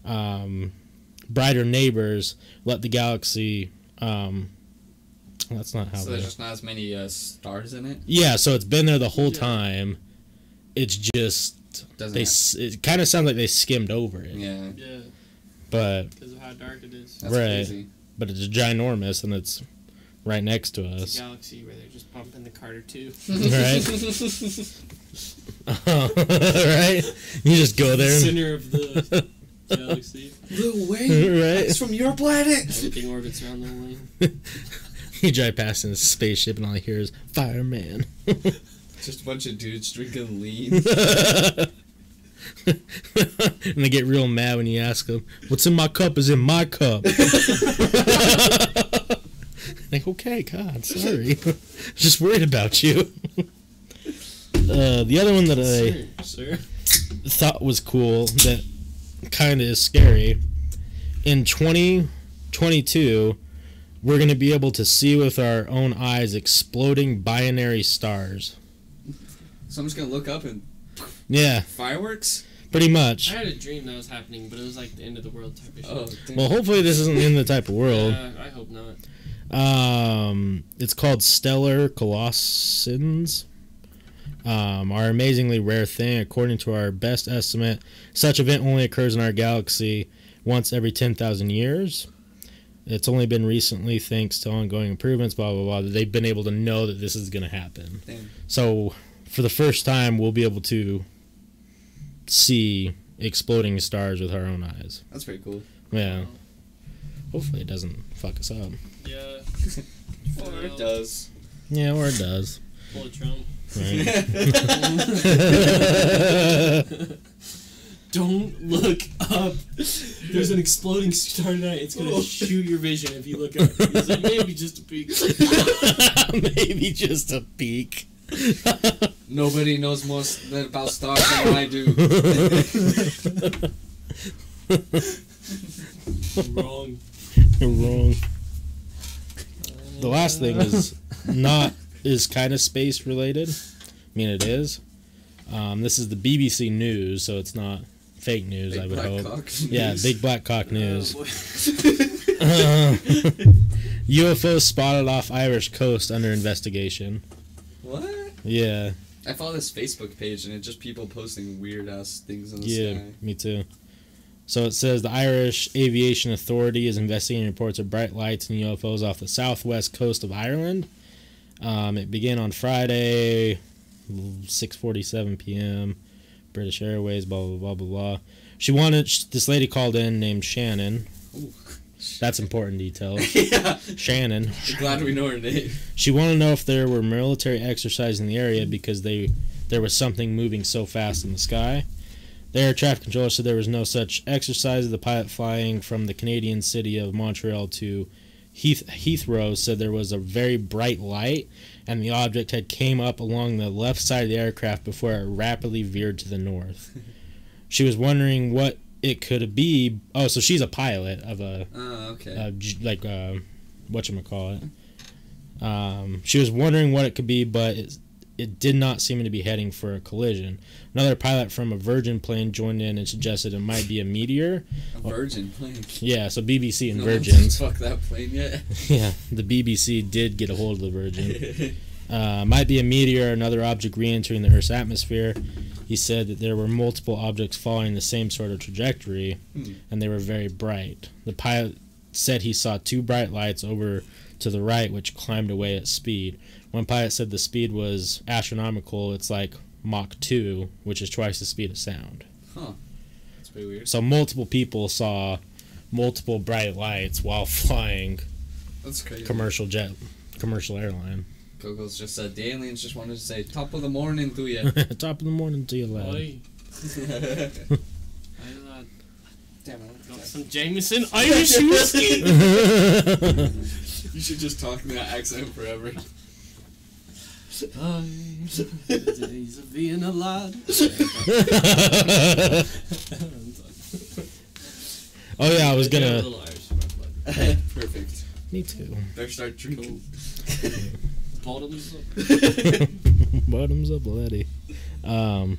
brighter neighbors, let the galaxy... that's not how... So there's just not as many stars in it? Yeah, so it's been there the whole time. It's just... It kind of sounds like they skimmed over it. Yeah. Yeah. But... Because of how dark it is. That's crazy. But it's ginormous, and it's right next to us. It's a galaxy where they're just pumping the Carter 2. Right? Right? You just go there. Center of the galaxy. Lil Wayne? Right? It's from your planet! Everything orbits around Lil Wayne. You drive past in a spaceship, and all you hear is, Fireman. Just a bunch of dudes drinking lean. And they get real mad when you ask them, what's in my cup is in my cup. Like, okay, God, sorry. Just worried about you. The other one that I thought was cool, that kind of is scary, in 2022, we're going to be able to see with our own eyes exploding binary stars. So I'm just going to look up and... Yeah. Fireworks? Pretty much. I had a dream that was happening, but it was like the end of the world type of shit. Oh, well, hopefully this isn't in the type of world. I hope not. It's called stellar colossins. Are amazingly rare thing. According to our best estimate, such event only occurs in our galaxy once every 10,000 years. It's only been recently, thanks to ongoing improvements, blah, blah, blah, that they've been able to know that this is going to happen. Damn. So, for the first time, we'll be able to see exploding stars with our own eyes. That's pretty cool. Yeah. Wow. Hopefully it doesn't fuck us up. Yeah. Or it does. Yeah, or it does. Pull a Trump. Right. Don't look up. There's an exploding star tonight. It's going to shoot your vision if you look up. It's like, maybe just a peek. Maybe just a peek. Nobody knows more about stars than I do. Wrong. You're wrong. The last thing is kind of space related. I mean, it is. This is the BBC News, so it's not fake news, I would hope. Yeah, big black cock news. UFO spotted off Irish coast under investigation. What? Yeah. I follow this Facebook page and it's just people posting weird ass things in the sky. Yeah, me too. So it says the Irish Aviation Authority is investigating reports of bright lights and UFOs off the southwest coast of Ireland. It began on Friday, 6:47 p.m. British Airways, blah, blah, blah, blah, blah. This lady called in named Shannon. Ooh. That's important detail. Yeah. Shannon. I'm glad we know her name. She wanted to know if there were military exercise in the area because there was something moving so fast in the sky. The air traffic controller said there was no such exercise. The pilot flying from the Canadian city of Montreal to Heathrow said there was a very bright light, and the object had came up along the left side of the aircraft before it rapidly veered to the north. She was wondering what it could be. Oh, so she's a pilot of a whatchamacallit. She was wondering what it could be, but it did not seem to be heading for a collision. Another pilot from a Virgin plane joined in and suggested it might be a meteor. A Virgin plane? Yeah, so BBC and no Virgins. Fuck that plane yet. Yeah, the BBC did get a hold of the Virgin. Might be a meteor or another object re-entering the Earth's atmosphere. He said that there were multiple objects following the same sort of trajectory, and they were very bright. The pilot said he saw 2 bright lights over to the right, which climbed away at speed. One pilot said the speed was astronomical. It's like Mach 2, which is twice the speed of sound. Huh. That's pretty weird. So multiple people saw multiple bright lights while flying. That's crazy. Commercial airline. Google's just said the aliens just wanted to say top of the morning to you. Top of the morning to you, lad. Oi. Damn it. Got some Jameson Irish whiskey. You should just talk in that accent forever. The days of being a lad. Oh yeah, I was A gonna. little Irish in my blood. Perfect. Me too. Better start drinking. Bottoms up. Bottoms up, laddie. I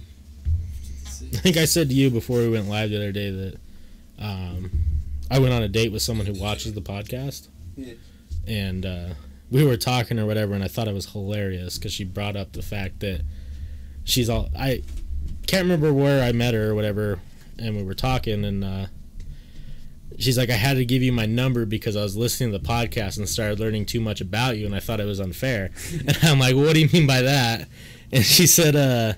think I said to you before we went live the other day that I went on a date with someone who watches the podcast. Yeah. And we were talking or whatever, and I thought it was hilarious because she brought up the fact that she's all... I can't remember where I met her or whatever, and we were talking, and she's like, I had to give you my number because I was listening to the podcast and started learning too much about you, and I thought it was unfair. And I'm like, what do you mean by that? And she said, I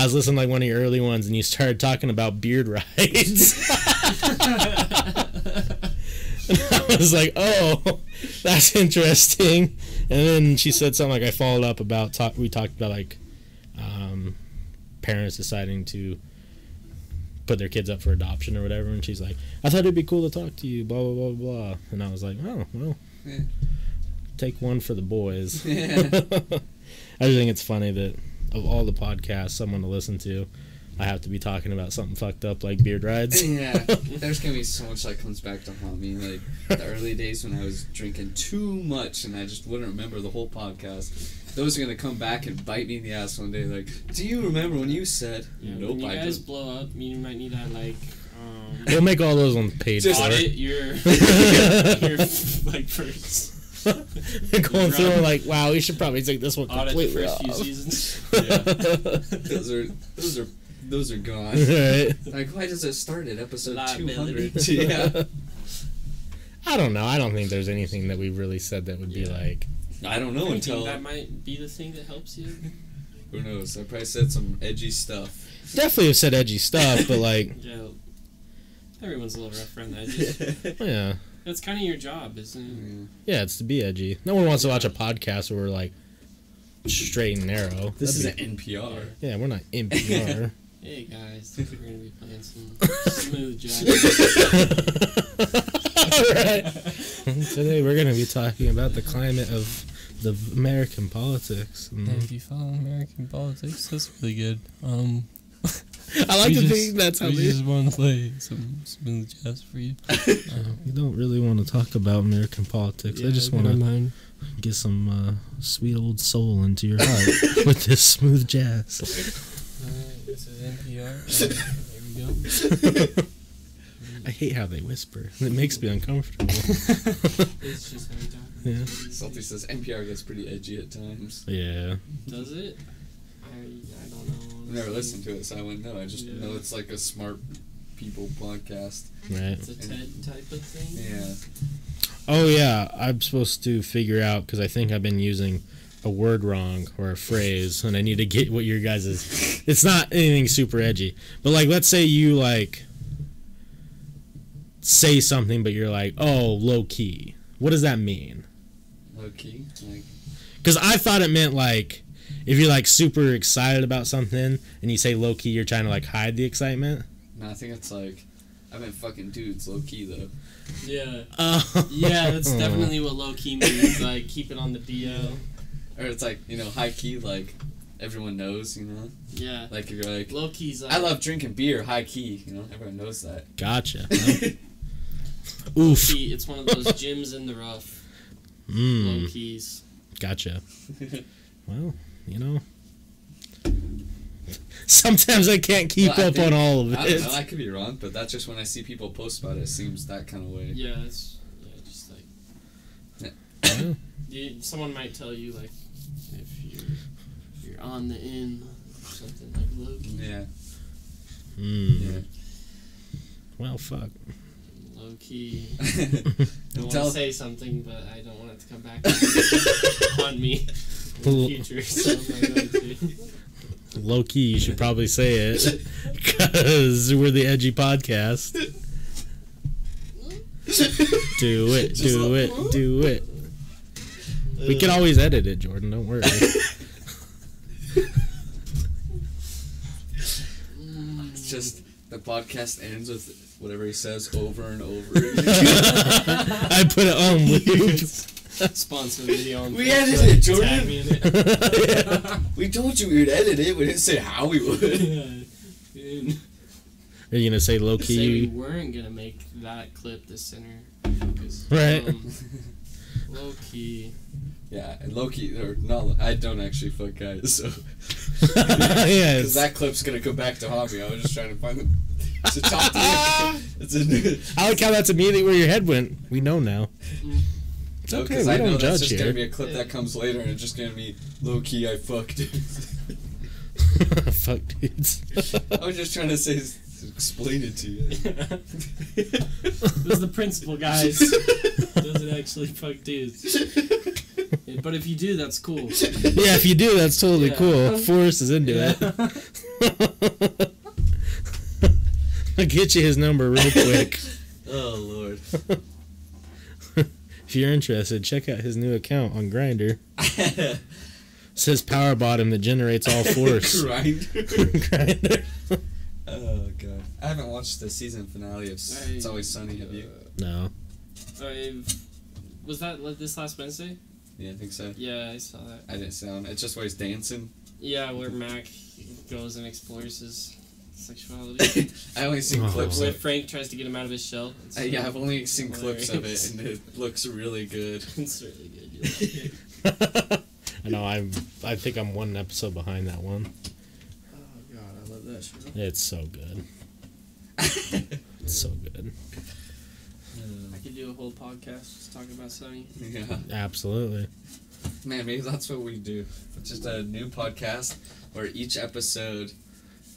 was listening to like one of your early ones, and you started talking about beard rides. And I was like, oh, that's interesting. And then she said something like, I followed up about, we talked about like parents deciding to put their kids up for adoption or whatever, and she's like, I thought it'd be cool to talk to you, blah, blah, blah, blah. And I was like, oh, well, Yeah. take one for the boys. Yeah. I just think it's funny that of all the podcasts someone to listen to, I have to be talking about something fucked up like beard rides. Yeah, there's gonna be so much that comes back to haunt me. Like the early days when I was drinking too much and I just wouldn't remember the whole podcast. Those are gonna come back and bite me in the ass one day. Like, do you remember when you said? Yeah, Nope, when you I guys don't. blow up, you might need that like. We'll make all those on paid Just for. Audit your like first. Going through and like, wow, we should probably take this one Audit the completely first few off. seasons. Yeah. Those are gone. Right. Like, why does it start at episode Liability. 200? Yeah. I don't know. I don't think there's anything that we really said that would be like. I don't know until. that might be the thing that helps you. Who knows? I probably said some edgy stuff. Definitely have said edgy stuff, but like, Yeah, everyone's a little rough around the edges. yeah. That's kind of your job, isn't Yeah, it's to be edgy. No one wants to watch a podcast where we're like straight and narrow. This is That'd an NPR. Yeah, we're not NPR. it? Hey guys, we're gonna be playing some smooth jazz. Alright. Today we're gonna be talking about the climate of the American politics. And if you follow American politics, that's really good. I like to think that's how we they... just want to play some smooth jazz for you. We don't really want to talk about American politics. I just want to get some sweet old soul into your heart with this smooth jazz. Alright, this is NPR. There we go. I hate how they whisper. It makes me uncomfortable. It's just how we talk. Yeah. Salty says NPR gets pretty edgy at times. Yeah. Does it? I don't know. I've never listened to it, so I wouldn't know. I just Yeah. know it's like a smart people podcast. Right. It's a TED type of thing. Yeah. Oh yeah, I'm supposed to figure out because I think I've been using a word wrong or a phrase, and I need to get what your guys is. It's not anything super edgy, but like, let's say you like say something, but you're like, oh, low key. What does that mean? Low key, like. Because I thought it meant like if you're like super excited about something and you say low key, you're trying to like hide the excitement. No, I think it's like I meant fucking dudes, low key though. Yeah. Yeah, that's definitely what low key means. Like, keep it on the DL. Or it's like, you know, high key, like, everyone knows, you know? Yeah. Like, you're like, Low key's like, I love drinking beer, high key, you know? Everyone knows that. Gotcha. low Oof. key, it's one of those gyms in the rough. Low keys. Gotcha. Well, you know. Sometimes I can't keep up on all of it. I don't know, I could be wrong, but that's just when I see people post about it, it seems that kind of way. Yeah, it's just like... someone might tell you, like, if you're on the in or something, like low key. Yeah. Yeah. Well, fuck. Low key. I want to say something, but I don't want it to come back on me in the future, so I'm not going to. Low key, you should probably say it, because we're the edgy podcast. Do it, do it, do it. We can always edit it, Jordan, don't worry. It's just, the podcast ends with whatever he says over and over again. I put it on loop. Sponsor video on We edited it, Jordan. Tag me in it. Yeah. We told you we would edit it, we didn't say how we would. Yeah. Are you gonna say low Say we key? weren't gonna make that clip the center. Right. Low key. Yeah, and low-key, or not, I don't actually fuck guys, so... Yeah, Because that clip's gonna go back to hobby, I was just trying to find them. It's a top 3. It's a... I like how that's immediately where your head went. We know now. It's okay, Because we I know don't that's judge just here. gonna be a clip that comes later, and it's just gonna be, low-key, I fucked it. Fuck dudes. I was just trying to say, explain it to you. This is the principle, guys. Doesn't actually fuck dudes. But if you do, that's cool. Yeah, if you do, that's totally Yeah. cool. Forrest is into it. I'll get you his number real quick. Oh, Lord. If you're interested, check out his new account on Grindr. Says power bottom that generates all force. Grindr. Oh, God. I haven't watched the season finale of It's Always Sunny, have you? No. Was that this last Wednesday? Yeah, I think so. Yeah, I saw that. I didn't sound. It's just where he's dancing. Yeah, where Mac goes and explores his sexuality. I only seen clips Where of Frank tries to get him out of his shell. yeah, I've only seen clips of it, hilarious. and it looks really good. It's really good. You like it. I know. I think I'm one episode behind that one. Oh God, I love that show. It's so good. It's so good. I could do a whole podcast just talking about Sunny. Yeah. Absolutely. Man, maybe that's what we do. It's just a new podcast where each episode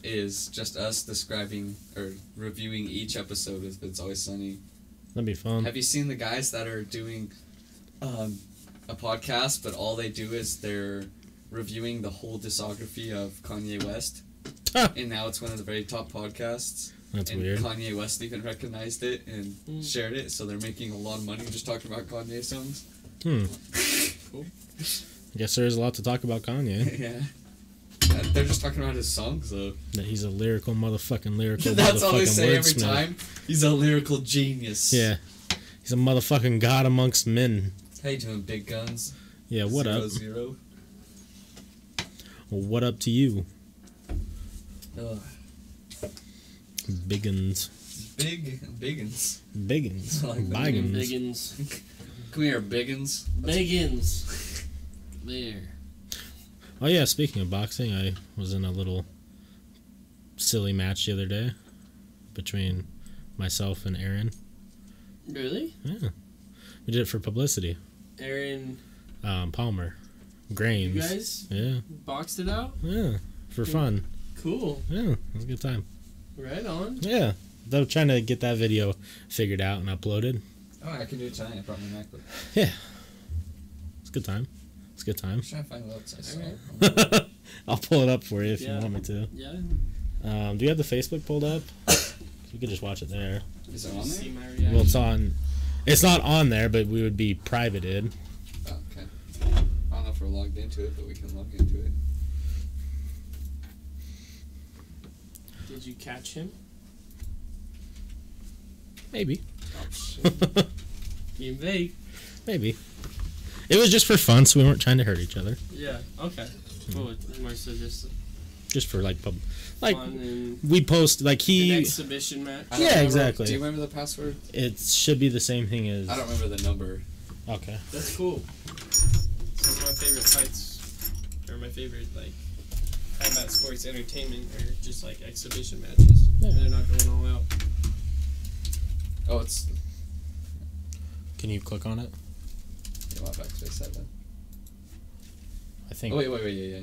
is just us describing or reviewing each episode of It's Always Sunny. That'd be fun. Have you seen the guys that are doing a podcast, but all they do is they're reviewing the whole discography of Kanye West? And now it's one of the very top podcasts. That's and weird. Kanye West even recognized it and shared it, so they're making a lot of money just talking about Kanye songs. Cool. I guess there is a lot to talk about Kanye. Yeah. They're just talking about his songs, though. That he's a lyrical motherfucking That's all they say every wordsmith. time. He's a lyrical genius. Yeah. He's a motherfucking god amongst men. How you doing, big guns? Yeah, what up? 0-0. Well, what up to you? Ugh. Biggins. Biggins. Biggins. I like that. Biggins. Biggins. Come here, Biggins. Biggins. There. Oh yeah, speaking of boxing, I was in a little silly match the other day between myself and Aaron. Really? Yeah. We did it for publicity. Aaron, Palmer. Grains. you guys Yeah. boxed it out? Yeah. For fun. Cool. Yeah. It was a good time. Right on. Yeah. They were trying to get that video figured out and uploaded. Oh, I can do it tonight. I brought my MacBook. Yeah. It's a good time. It's a good time. I'm trying to find what I saw. I'll pull it up for you if you Yeah. want me to. Yeah. Do you have the Facebook pulled up? You could just watch it there. Is it on See there? my reaction. Well, it's on. It's not on there, but we would be privated. Oh, okay. I don't know if we're logged into it, but we can log into it. Did you catch him? Maybe. Oh, shit. Being vague. Maybe. It was just for fun, so we weren't trying to hurt each other. Yeah. Okay. Cool. More so Just for like fun and we post like an exhibition match. I don't Yeah, remember- exactly. Do you remember the password? It should be the same thing as. I don't remember the number. Okay. That's cool. Some of my favorite fights, or my favorite like combat sports entertainment, are just like exhibition matches. Yeah. They're not going all out. Oh, it's. Can you click on it? You want backspace 7. I think. Oh, wait, yeah.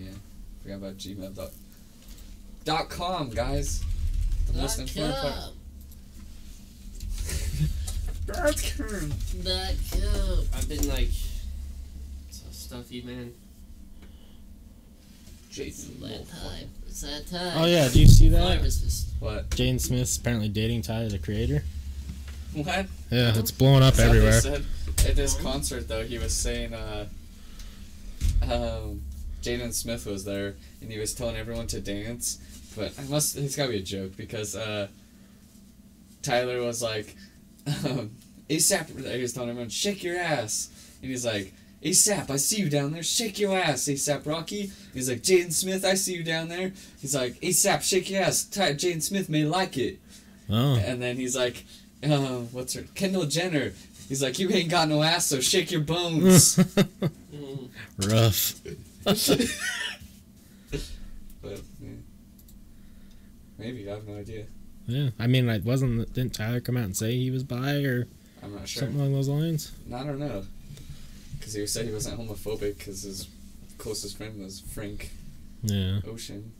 Forgot about gmail.com, guys. The most important part. I've been like so stuffy, man. Jason. It's that time. Oh yeah, do you see that? What? Jane Smith's apparently dating Tyler, the Creator. What? Yeah, it's blowing up Is that what they everywhere. said? At this concert, though, he was saying, Jaden Smith was there, and he was telling everyone to dance, but it's gotta be a joke, because, Tyler was like, ASAP, he was telling everyone, shake your ass, and he's like, ASAP, I see you down there, shake your ass, ASAP Rocky. He's like, Jaden Smith, I see you down there. He's like, ASAP, shake your ass, Jaden Smith may like it. Oh. And then he's like, what's her? Kendall Jenner. He's like, you ain't got no ass, so shake your bones. Rough. But yeah. Maybe, I have no idea. Yeah, I mean, didn't Tyler come out and say he was bi or I'm not sure. something along those lines? I don't know. Because he said he wasn't homophobic because his closest friend was Frank Yeah. Ocean.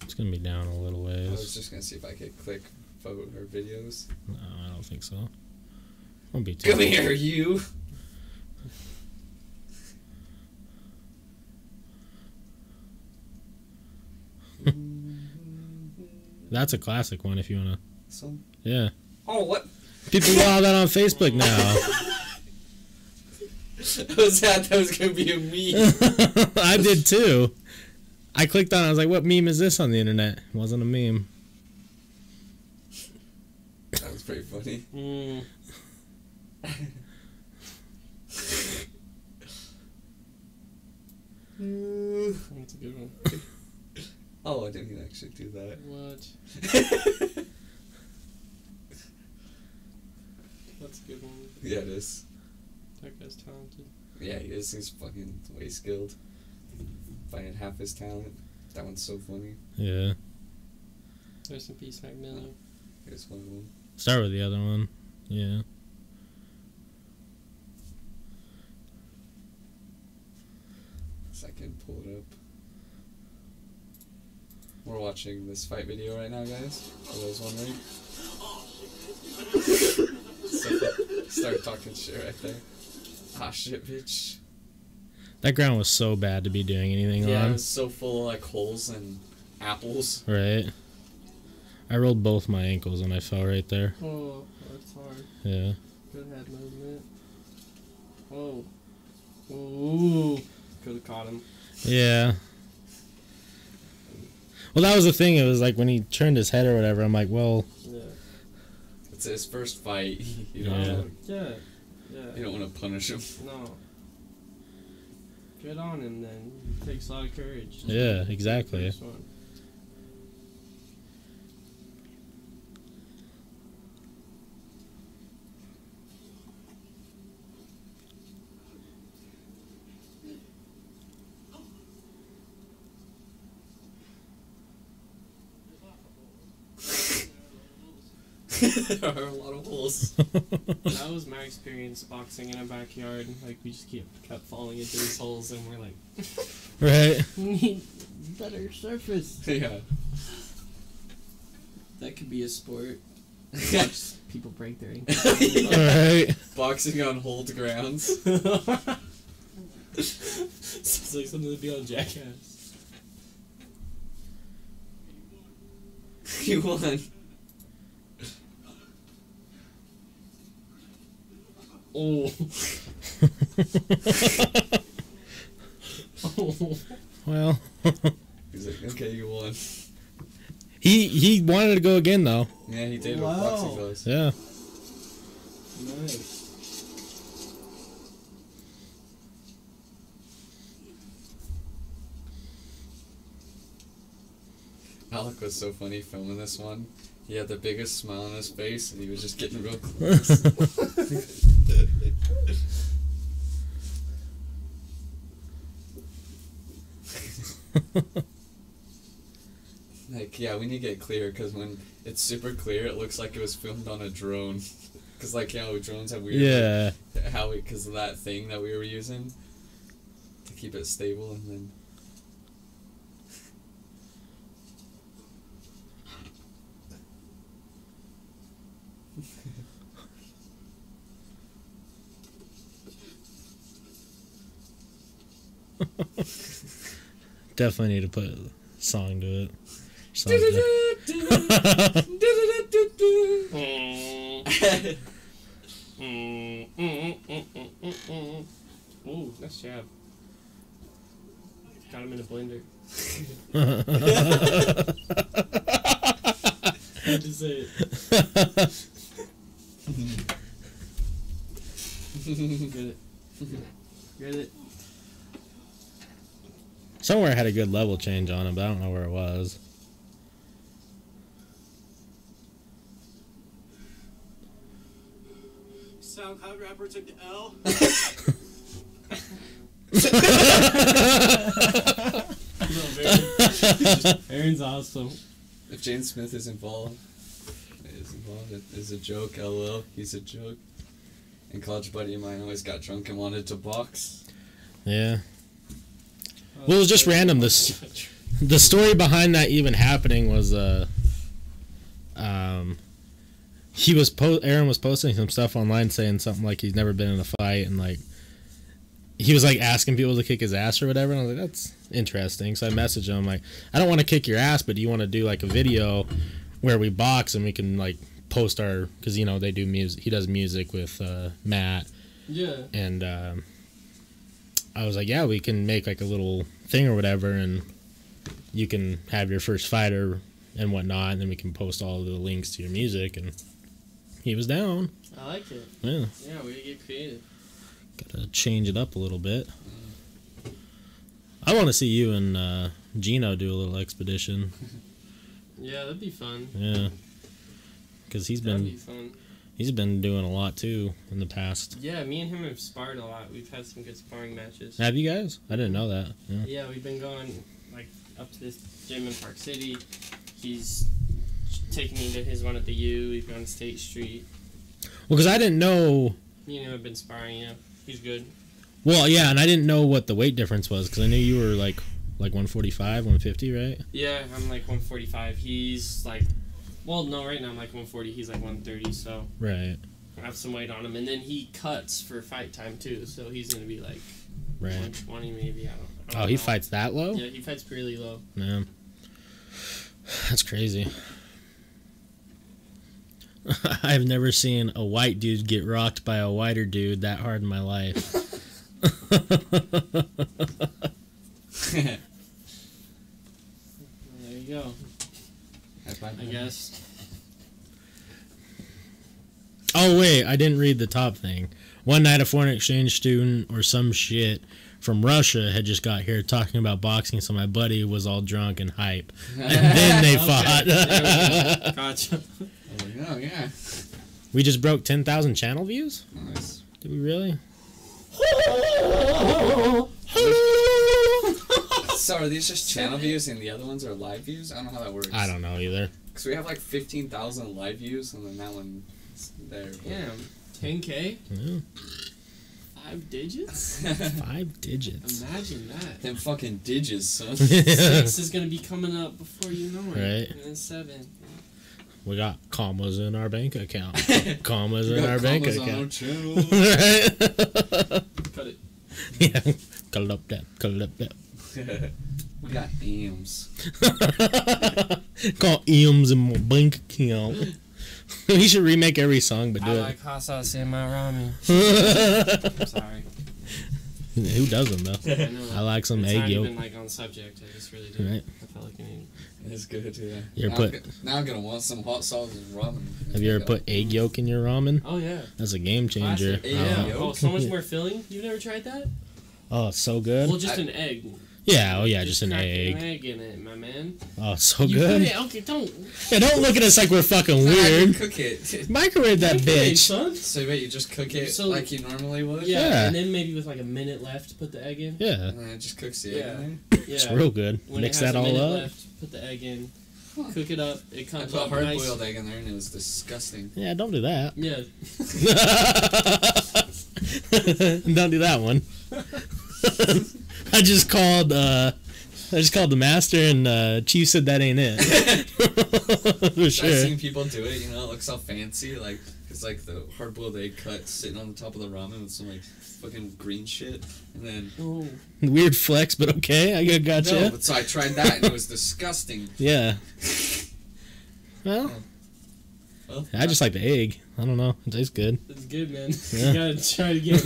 It's gonna be down a little I was ways. just going to see if I could click photo or videos. No, I don't think so. Won't be too. Come here, you! That's a classic one if you wanna. So, Yeah. oh, what? People allow that on Facebook now. I was that was going to be a meme. I did too. I clicked on it, I was like, what meme is this on the internet? It wasn't a meme. That was pretty funny. That's a good one. Oh, I didn't actually do that. What? That's a good one. Yeah, it is. That guy's talented. Yeah, he is. He's fucking way skilled. Finding half his talent. That one's so funny. Yeah. Rest in peace, Mac Miller. Here's one of them. Start with the other one. Yeah. So I can pull it up. We're watching this fight video right now, guys. For those wondering. Start talking shit right there. Ah, shit, bitch. That ground was so bad to be doing anything Yeah, it on. was so full of, like, holes and apples. Right. I rolled both my ankles when I fell right there. Oh, that's hard. Yeah. Good head movement. Oh. Ooh. Could have caught him. Yeah. Well, that was the thing. It was like when he turned his head or whatever, I'm like, well... Yeah. It's his first fight. You Yeah. don't, Yeah. Yeah. you don't want to punish him. No. Good on him then. It takes a lot of courage. Yeah, exactly. First one. There are a lot of holes. That was my experience boxing in a backyard. Like, we just kept falling into these holes, and we're like, Right. we need better surface. Yeah. That could be a sport. Watch people break their ankles. Alright. Boxing on hold grounds. Sounds like something to be on Jackass. You won. Oh. Oh. Well, He's like, okay, you won. He wanted to go again though. Yeah, he did with Wow. boxing gloves. Yeah. Nice. Alec was so funny filming this one. He had the biggest smile on his face, and he was just getting real close. Like, yeah, we need to get clear, because when it's super clear, it looks like it was filmed on a drone. Because, like, yeah, drones have weird, Yeah. like, how because of that thing that we were using to keep it stable, and then... Definitely need to put a song to it. Ooh, nice job. Got him in a blender. Had to say it. Get it. Get it. Somewhere had a good level change on it, but I don't know where it was. SoundCloud rapper took the L. Aaron's awesome. If James Smith is involved, it is a joke, LOL, he's a joke. And college buddy of mine always got drunk and wanted to box. Yeah. Well, it was just random. The story behind that even happening was Aaron was posting some stuff online saying something like he's never been in a fight, and like he was like asking people to kick his ass or whatever, and I was like, that's interesting. So I messaged him like, I don't want to kick your ass, but do you want to do like a video where we box and we can like post our, because you know they do music, he does music with Matt. Yeah. And I was like, yeah, we can make like a little thing or whatever, and you can have your first fighter and whatnot, and then we can post all the links to your music. And he was down. I like it. Yeah. Yeah, we get creative. Gotta change it up a little bit. I want to see you and Gino do a little expedition. Yeah, that'd be fun. Yeah. Because he's That'd be been fun. doing a lot too in the past. Yeah, me and him have sparred a lot. We've had some good sparring matches. Have you guys? I didn't know that. Yeah. Yeah, we've been going like up to this gym in Park City. He's taken me to his one at the U. We've gone to State Street. Well, because I didn't know. Me and him have been sparring. Yeah, he's good. Well, yeah, and I didn't know what the weight difference was because I knew you were like 145, 150, right? Yeah, I'm like 145. He's like, well, no, right now I'm like 140. He's like 130. So Right. I have some weight on him, and then he cuts for fight time too. So he's gonna be like Right. 120 maybe. I don't Oh, he know. fights that low? Yeah, he fights pretty low. Yeah. That's crazy. I've never seen a white dude get rocked by a whiter dude that hard in my life. There you go. I guess. Oh, wait, I didn't read the top thing. One night, a foreign exchange student or some shit from Russia had just got here talking about boxing, so my buddy was all drunk and hype. And then they fought. Gotcha. Oh, yeah. We just broke 10,000 channel views? Nice. Did we really? So are these just channel views and the other ones are live views? I don't know how that works. I don't know either. Because we have like 15,000 live views and then that one's there. Damn. 10K? Yeah. 5 digits? 5 digits. Imagine that. Them fucking digits, son. 6 is gonna be coming up before you know it. Right. And then 7. We got commas in our bank account. Commas in our bank Commas on our account. channel. Right? Cut it. Yeah. Cut it up that. Cut it up that. We got M's. Got M's in my bank account. We should remake every song, but do I it. like hot sauce in my ramen. I'm sorry. Who doesn't though? I know. I like some it's egg not yolk. even like on subject. I just really do. Right. I felt like eating. It's good, yeah. You ever Now I'm gonna want some hot sauce and ramen. Have you ever put egg yolk in your ramen? Oh yeah. That's a game changer. Classic. Yeah. Oh, so much more filling. You've never tried that? Oh, it's so good. Well, just an egg. Yeah, oh yeah, just an crack egg. An egg in it, my man. Oh, it's so You good. put it, okay, don't. Yeah, don't look at us like we're fucking weird. Cook it. Microwave that Microwave, bitch. son. So wait, you just cook it So- like you normally would? Yeah, Yeah. and then maybe with like a minute left, put the egg in. Yeah, And then it just cooks the egg in Yeah. it's real good. When Mix it has that a all minute up. left, put the egg in. Cook it up. It I comes put up hard-boiled nice. egg in there and it was disgusting. Yeah, don't do that. Yeah. Don't do that one. I just called the master and Chief said that ain't it. For sure. I've seen people do it, you know, it looks all fancy, like, it's like the hard-boiled egg cut sitting on the top of the ramen with some, like, fucking green shit, and then... Oh. Weird flex, but okay, I gotcha. No, but so I tried that and it was disgusting. Yeah. Well, Well, I just like the egg. I don't know. It tastes good. It's good, man. Yeah. You gotta try it again.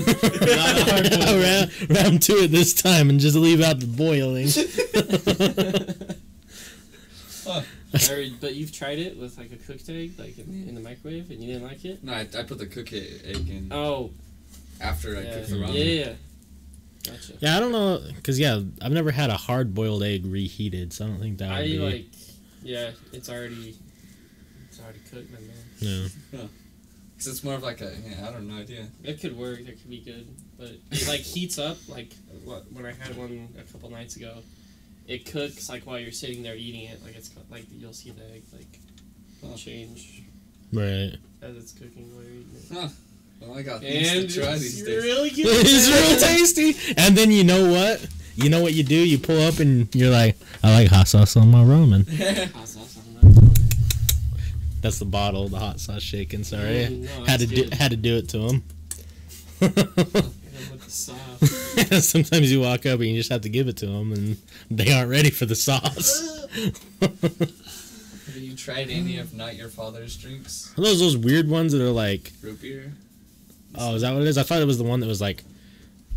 Not a hard one. round two it this time and just leave out the boiling. But you've tried it with like a cooked egg, like in the microwave, and you didn't like it? No, I put the cooked egg in Oh. after I Yeah. cooked the ramen. Yeah. Gotcha. Yeah, I don't know, because I've never had a hard-boiled egg reheated, so I don't think that would be... it's already cooked, my man. No. Because it's more of like a, I don't know idea. It could work. It could be good, but it like heats up. Like when I had one a couple nights ago, it cooks like while you're sitting there eating it. Like it's like you'll see the egg like change Right. as it's cooking while you're eating it. Huh. Well, I got things to try these days. Really good. It's real tasty. And then you know what? You know what you do? You pull up and you're like, I like hot sauce on my ramen. Hot sauce on that. That's the bottle, the hot sauce shaking. Sorry, No, had that's good. to do it to him. With the sauce. Sometimes you walk up and you just have to give it to them, and they aren't ready for the sauce. Have you tried any of Not Your Father's drinks? Are those weird ones that are like? Root beer? Oh, is that what it is? I thought it was the one that was like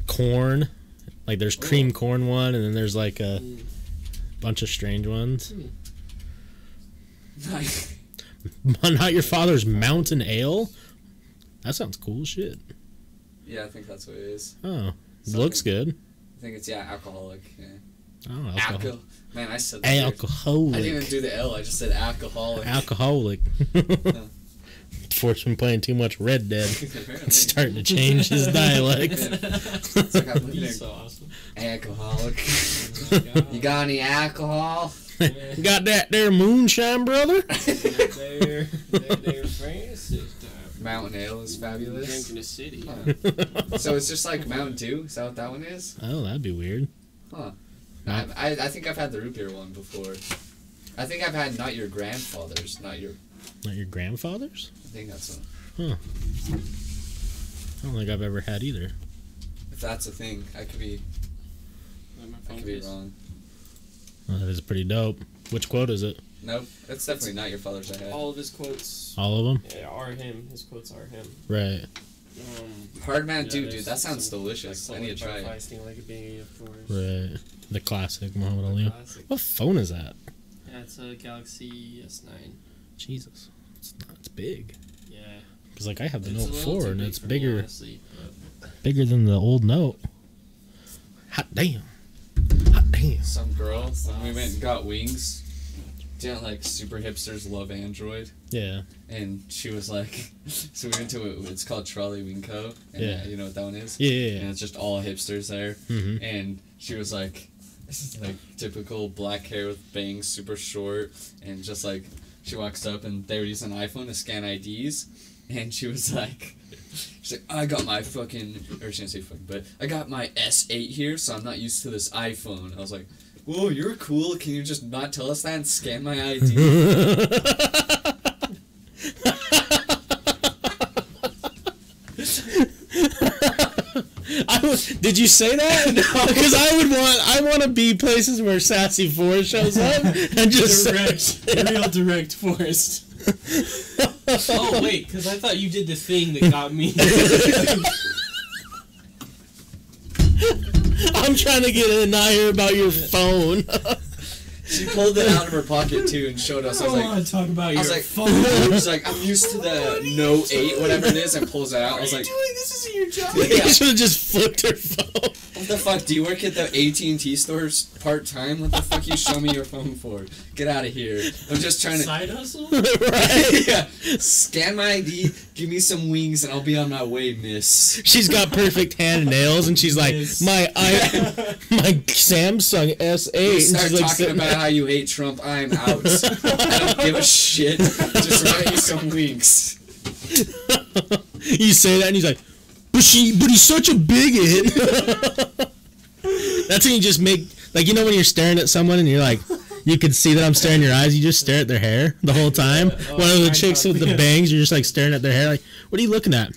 corn. Like there's cream corn one, and then there's like a bunch of strange ones. Not Your Father's Mountain Ale. That sounds cool as shit. Yeah, I think that's what it is. Oh, looks good. I think it's, alcoholic. Yeah. Oh, alcohol. Man, I said that. weird. Alcoholic. I didn't even do the L, I just said alcoholic. Alcoholic. Fort's been playing too much Red Dead. It's starting to change his dialect. It's like I'm looking He's at so awesome. alcoholic. Oh my God. You got any alcohol? Got that there moonshine, brother? They're Francis. Mountain Ale is fabulous. Drinking a city. Huh. So it's just like Mountain Dew? Is that what that one is? Oh, that'd be weird. Huh. I think I've had the root beer one before. I think I've had Not Your Grandfather's, not your... Not your grandfather's? I think that's one. Huh. I don't think I've ever had either. If that's a thing, I could be wrong. Well, that is pretty dope. Which quote is it? Nope, that's definitely Not Your Father's I had. All of his quotes All of them? are him. His quotes are him. Right. Hard Mountain Dew, there's dude, that sounds some, delicious. Like, I need to try it. Feisting like a baby, of course. Right. The classic Muhammad Ali. Classic. What phone is that? Yeah, it's a Galaxy S9. Jesus. It's big. Yeah. Because, like, I have the It's a Note little 4, too and big it's for me, bigger honestly, bigger than the old Note. Hot damn. Hot damn. Some girl, when we went and got wings, didn't like super hipsters love Android? Yeah. And she was like, so we went to it's called Trolley Wing Co. And Yeah. you know what that one is? Yeah. And it's just all hipsters there. Mm-hmm. And she was like, this is like typical black hair with bangs, super short, and just like, she walks up and they were using an iPhone to scan IDs, and she was like, she's like, I got my fucking, or she didn't say fucking, but I got my S8 here, so I'm not used to this iPhone. I was like, whoa, you're cool, can you just not tell us that and scan my ID? Did you say that? No. Because I want to be places where Sassy Forrest shows up and just direct, real direct Forrest. Oh wait, because I thought you did the thing that got me. I'm trying to get in, not hear about your phone. She pulled it out of her pocket too and showed us. I was want to talk about your phone. I was like, I'm used to the No 8, whatever it is, and pulls it out. I was like, This isn't your job. Yeah. You should have just flipped her phone. What the fuck? Do you work at the AT&T stores part-time? What the fuck you show me your phone for? Get out of here. I'm just trying to... Side hustle? Right? Yeah. Scan my ID, give me some wings, and I'll be on my way, miss. She's got perfect hand nails, and she's like, Yes. my Samsung S8. You start and she's like, talking about how you hate Trump, I'm out. I don't give a shit. Just write me some wings. You say that, and he's like, but he's such a bigot. That's when you just make, like, you know when you're staring at someone and you're like, you can see that I'm staring at your eyes, you just stare at their hair the whole time. One of the chicks with the bangs, you're just like staring at their hair, like, what are you looking at?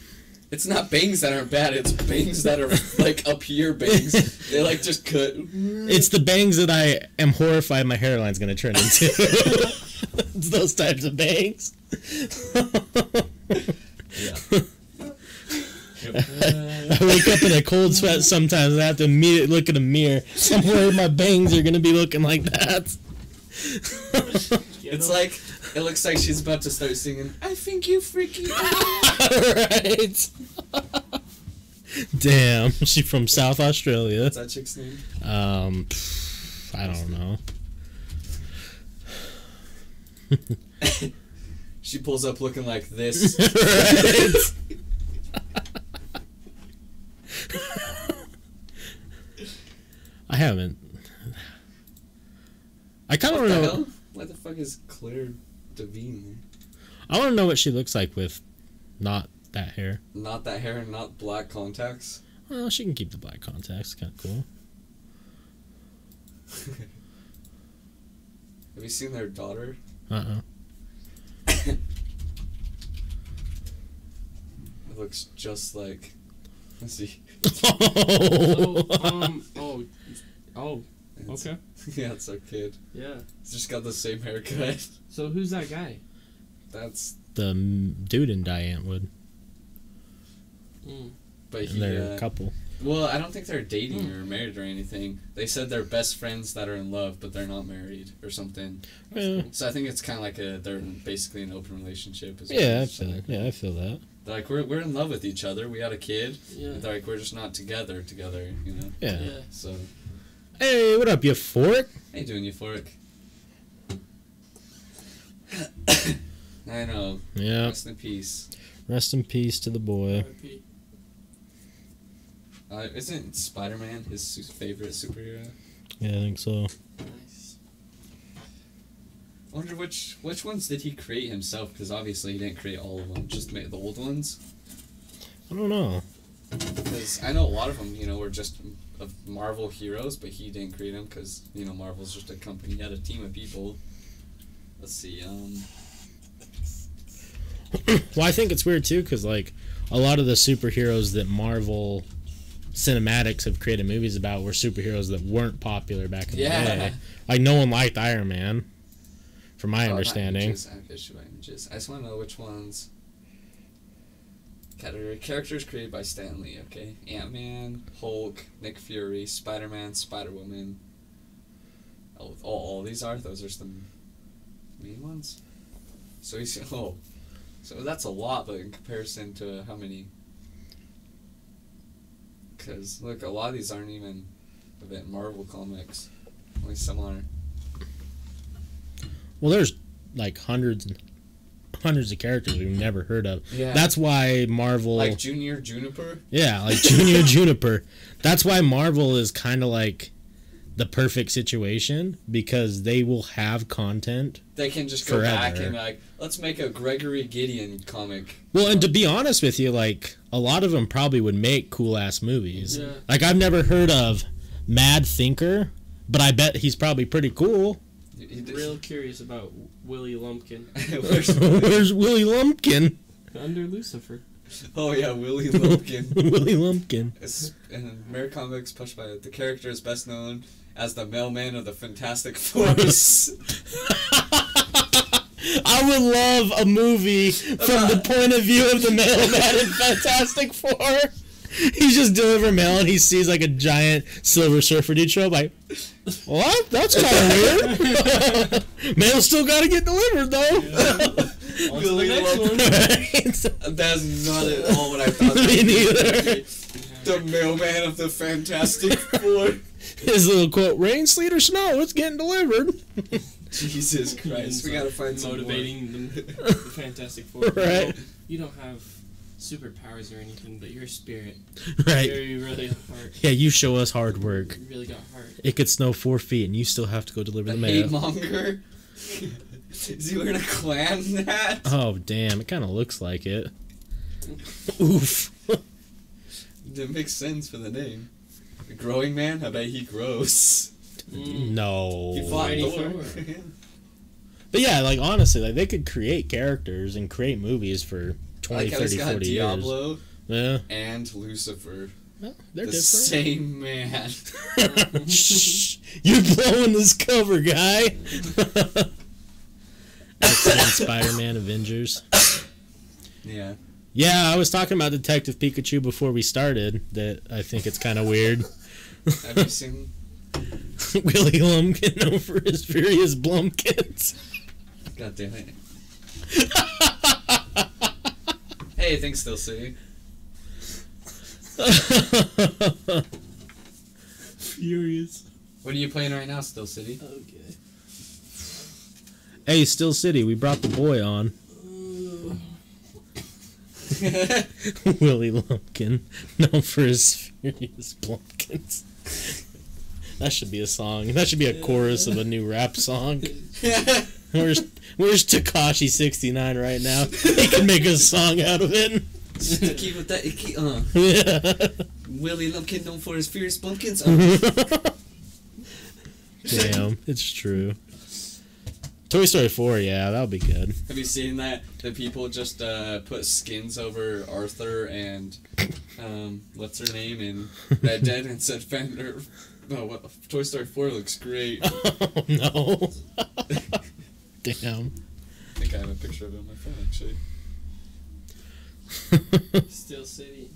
It's not bangs that aren't bad, it's bangs that are, like, up here bangs. They, like, just cut. It's the bangs that I am horrified my hairline's gonna turn into. It's those types of bangs. Yeah. I wake up in a cold sweat sometimes and I have to immediately look in a mirror. I'm worried my bangs are gonna be looking like that. It's like, it looks like she's about to start singing, I think you freaky. Right. Damn, she's from South Australia. What's that chick's name? I don't know. She pulls up looking like this. Right. I haven't. I kind of What want the to know. hell? Why the fuck is Claire Devine? I want to know what she looks like with not that hair. Not that hair and not black contacts. Well, she can keep the black contacts. Kind of cool. Have you seen their daughter? It It looks just like. Let's see. It's- Okay. Yeah, it's a kid. Yeah. It's just got the same haircut. So who's that guy? That's. The dude in Diane Wood. But And they're a couple. Well, I don't think they're dating or married or anything. They said they're best friends that are in love, but they're not married or something. Yeah, So I think it's kind of like they're basically an open relationship. Is what yeah, I they're feel saying. it. Yeah, I feel that. They're like, we're in love with each other. We had a kid. Yeah. They're like, we're just not together, you know? Yeah. Yeah. So, Hey, what up, you fork? how you doing, euphoric? I know. Yeah. Rest in peace. Rest in peace to the boy. RIP. Isn't Spider-Man his favorite superhero? Yeah, I think so. Nice. I wonder which ones did he create himself? Because obviously he didn't create all of them. Just made the old ones. I don't know. Because I know a lot of them, were just of Marvel heroes, but he didn't create them because Marvel's just a company. He had a team of people. Let's see. Well, I think it's weird too, because like a lot of the superheroes that Marvel Cinematics have created movies about were superheroes that weren't popular back in the day. Like no one liked Iron Man, from my understanding. Images. I just want to know which ones. Category: characters created by Stan Lee. Okay, Ant-Man, Hulk, Nick Fury, Spider-Man, Spider-Woman. Oh, all these are. Those are some main ones. So he's so that's a lot, but in comparison to how many? Because look, a lot of these aren't even a bit Marvel comics. Only some are. Well, there's like hundreds and hundreds of characters we've never heard of. Yeah. That's why Marvel. Like Junior Juniper. Yeah, like Junior Juniper. That's why Marvel is kind of like the perfect situation, because they will have content. They can just go forever. back and like, let's make a Gregory Gideon comic. Well, and to be honest with you, like a lot of them probably would make cool ass movies. Yeah. Like I've never heard of Mad Thinker, but I bet he's probably pretty cool. Real curious about Willie Lumpkin Where's Willie Lumpkin? under Lucifer. Oh yeah, Willie Lumpkin. Willie Lumpkin. In American Comics, pushed by the character is best known as the mailman of the Fantastic Force. I would love a movie from the point of view of the mailman in Fantastic Four. He's just delivering mail and he sees like a giant Silver Surfer dude show up. Like, what? That's kind of weird. Mail still got to get delivered though. On to the next one. That's not at all what I thought. Me neither. The mailman of the Fantastic Four. His little quote: "Rain, sleet, or snow, it's getting delivered." Jesus Christ, we gotta find some motivating the Fantastic Four. Right. You don't have superpowers or anything, but you're a spirit. Right. You really have heart. Yeah, you show us hard work. You really got heart. It could snow 4 feet, and you still have to go deliver the The mail. hate monger. Is he wearing a clan hat? Oh damn! It kind of looks like it. Oof. That makes sense for the name. The growing man. I bet he grows. No. He fought Mighty Thor. Thor. But yeah, like honestly, like they could create characters and create movies for 20, Like how 30, he's got 40 Diablo years. Yeah. and Lucifer. Well, they're The different. same man. Shh, you're blowing this cover, guy. X-Men, Spider-Man, Avengers. Yeah. Yeah, I was talking about Detective Pikachu before we started. That I think it's kind of weird. Have you seen? Willie Lumpkin known for his furious Blumpkins. God damn it. Hey, thanks, Still City. Furious. What are you playing right now, Still City? Okay. Hey, Still City, we brought the boy on. Willie Lumpkin, known for his furious Blumpkins. That should be a song. That should be a chorus of a new rap song. Where's Tekashi 69 right now? He can make a song out of it. To keep with that, Yeah. Willie Lumpkin known for his fierce bumpkins. Damn, it's true. Toy Story 4, yeah, that'll be good. Have you seen that? The people just put skins over Arthur and what's her name in Red Dead and said Fender. No, what? Toy Story 4 looks great. Oh no. Damn. I think I have a picture of it on my phone actually. Still City.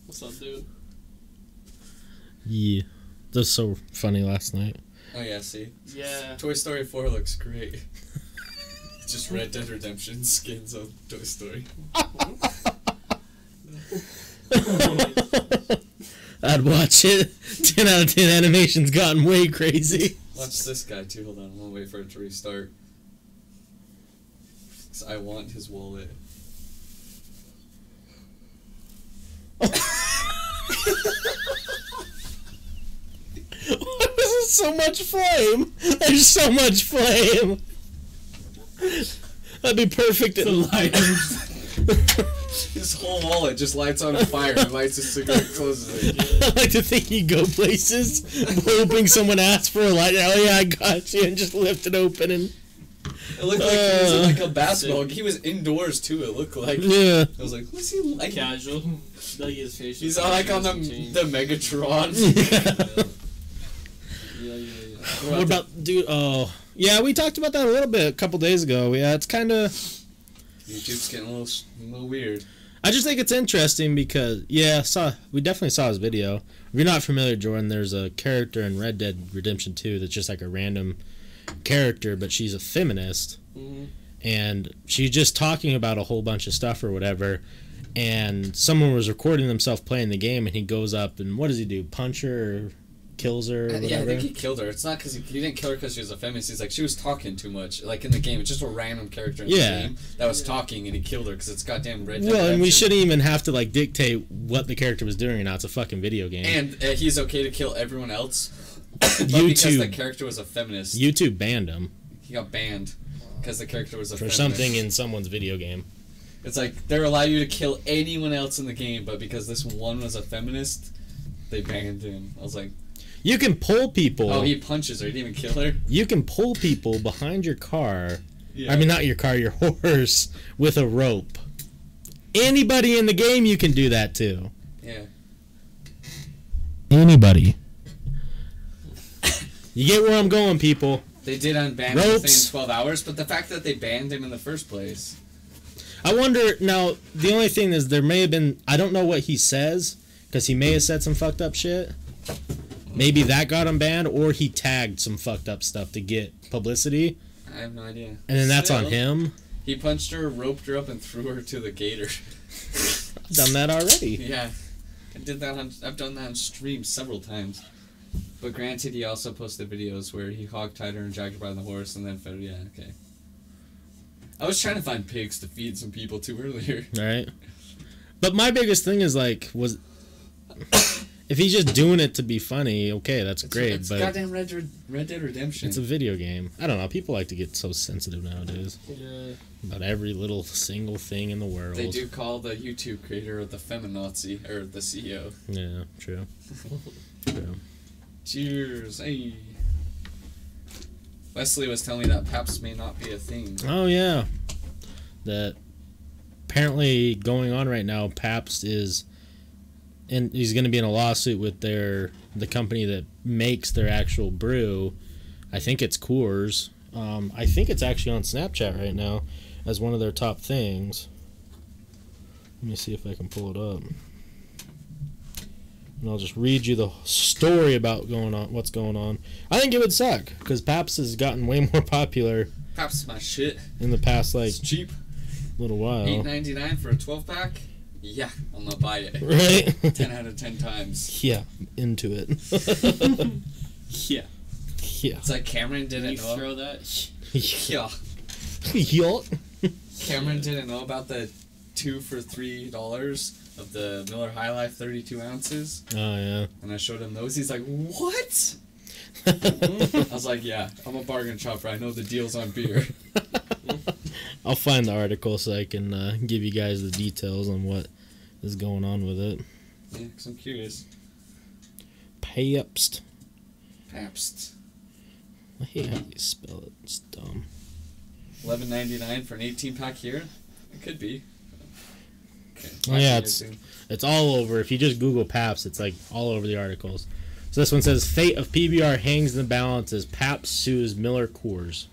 What's up, dude? Yeah. That was so funny last night. Oh yeah, see? Yeah. Toy Story 4 looks great. It's just Red Dead Redemption skins on Toy Story. I'd watch it. 10 out of 10 animation's gotten way crazy. Watch this guy too, hold on, I'm gonna wait for it to restart. 'Cause I want his wallet. Why is there so much flame? There's so much flame. That'd be perfect at light. His whole wallet just lights on fire. He lights a cigarette, closes it. I like to think you go places hoping someone asks for a light. Oh yeah, I got you, and just lift it open and. It looked like he was in like a basketball. He was indoors too. It looked like. Yeah. I was like, what's he like? Casual. Like his facial. He's like on the Megatron. Yeah. What about dude? Oh yeah, we talked about that a little bit a couple days ago. Yeah, it's kind of. YouTube's getting a little weird. I just think it's interesting because we definitely saw his video. If you're not familiar, Jordan, there's a character in Red Dead Redemption 2 that's just like a random character, but she's a feminist, and she's just talking about a whole bunch of stuff or whatever. And someone was recording themselves playing the game, and he goes up and what does he do? Punch her or kills her or whatever? Yeah, I think he killed her. It's not because he didn't kill her because she was a feminist. He's like, she was talking too much. Like in the game, it's just a random character in the game that was talking, and he killed her because it's goddamn Red Dead. Well, and we Redemption. shouldn't even have to like dictate what the character was doing or not. It's a fucking video game. And he's okay to kill everyone else. But because the character was a feminist. YouTube banned him. He got banned because the character was a for feminist. something in someone's video game. It's like they allow you to kill anyone else in the game, but because this one was a feminist, they banned him. I was like, you can pull people. oh, he punches her. He didn't even kill her. You can pull people behind your car. Yeah. I mean, not your car, your horse with a rope. Anybody in the game, you can do that too. Yeah. Anybody. You get where I'm going, people. They did unban him within 12 hours, but the fact that they banned him in the first place. I wonder now. The only thing is, there may have been. I don't know what he says because he may have said some fucked up shit. Maybe that got him banned, or he tagged some fucked up stuff to get publicity. I have no idea. And then that's on him. He punched her, roped her up, and threw her to the gator. I've done that already. Yeah, I've done that on stream several times. But granted, he also posted videos where he hog-tied her and dragged her by the horse, and then fed her. Yeah, okay. I was trying to find pigs to feed some people too earlier. Right. But my biggest thing is like, if he's just doing it to be funny, okay, that's great. It's but goddamn Red Dead Redemption. It's a video game. I don't know. People like to get so sensitive nowadays. Yeah. About every little single thing in the world. They do call the YouTube creator the feminazi, or the CEO. Yeah, true. True. Cheers. Hey. Wesley was telling me that Pabst may not be a thing. Oh, yeah. That apparently going on right now, Pabst is... And he's going to be in a lawsuit with the company that makes their actual brew. I think it's Coors. I think it's actually on Snapchat right now as one of their top things. Let me see if I can pull it up. And I'll just read you the story about what's going on. I think it would suck because Pabst has gotten way more popular. Pabst is my shit. In the past, like, it's cheap. Little while. $8.99 for a 12-pack. Yeah, I'm gonna buy it. Right? 10 out of 10 times. Yeah, into it. Yeah. Yeah. It's like Cameron didn't know. Throw that. Yeah. Yeah. Cameron didn't know about the 2 for $3 of the Miller High Life 32 ounces. Oh, yeah. And I showed him those. He's like, what? I was like, yeah, I'm a bargain shopper. I know the deals on beer. I'll find the article so I can give you guys the details on what is going on with it. Yeah, because I'm curious. Pabst. Pabst. I hate how you spell it. It's dumb. $11.99 for an 18-pack here? It could be. Okay. Oh, yeah, it's all over. If you just Google Pabst, it's like all over the articles. So this one says, fate of PBR hangs in the balance as Pabst sues Miller Coors.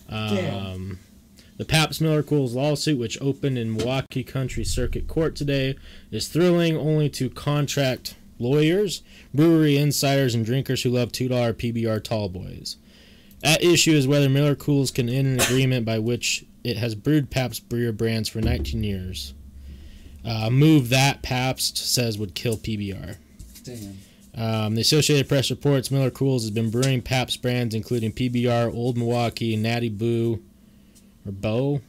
The Pabst Miller Coors lawsuit, which opened in Milwaukee Country Circuit Court today, is thrilling only to contract lawyers, brewery insiders, and drinkers who love $2 PBR tall boys. At issue is whether Miller Coors can end an agreement by which it has brewed Pabst beer brands for 19 years. A move that Pabst says would kill PBR. Damn. The Associated Press reports Miller Coors has been brewing Pabst brands including PBR, Old Milwaukee, Natty Boo, or Bo,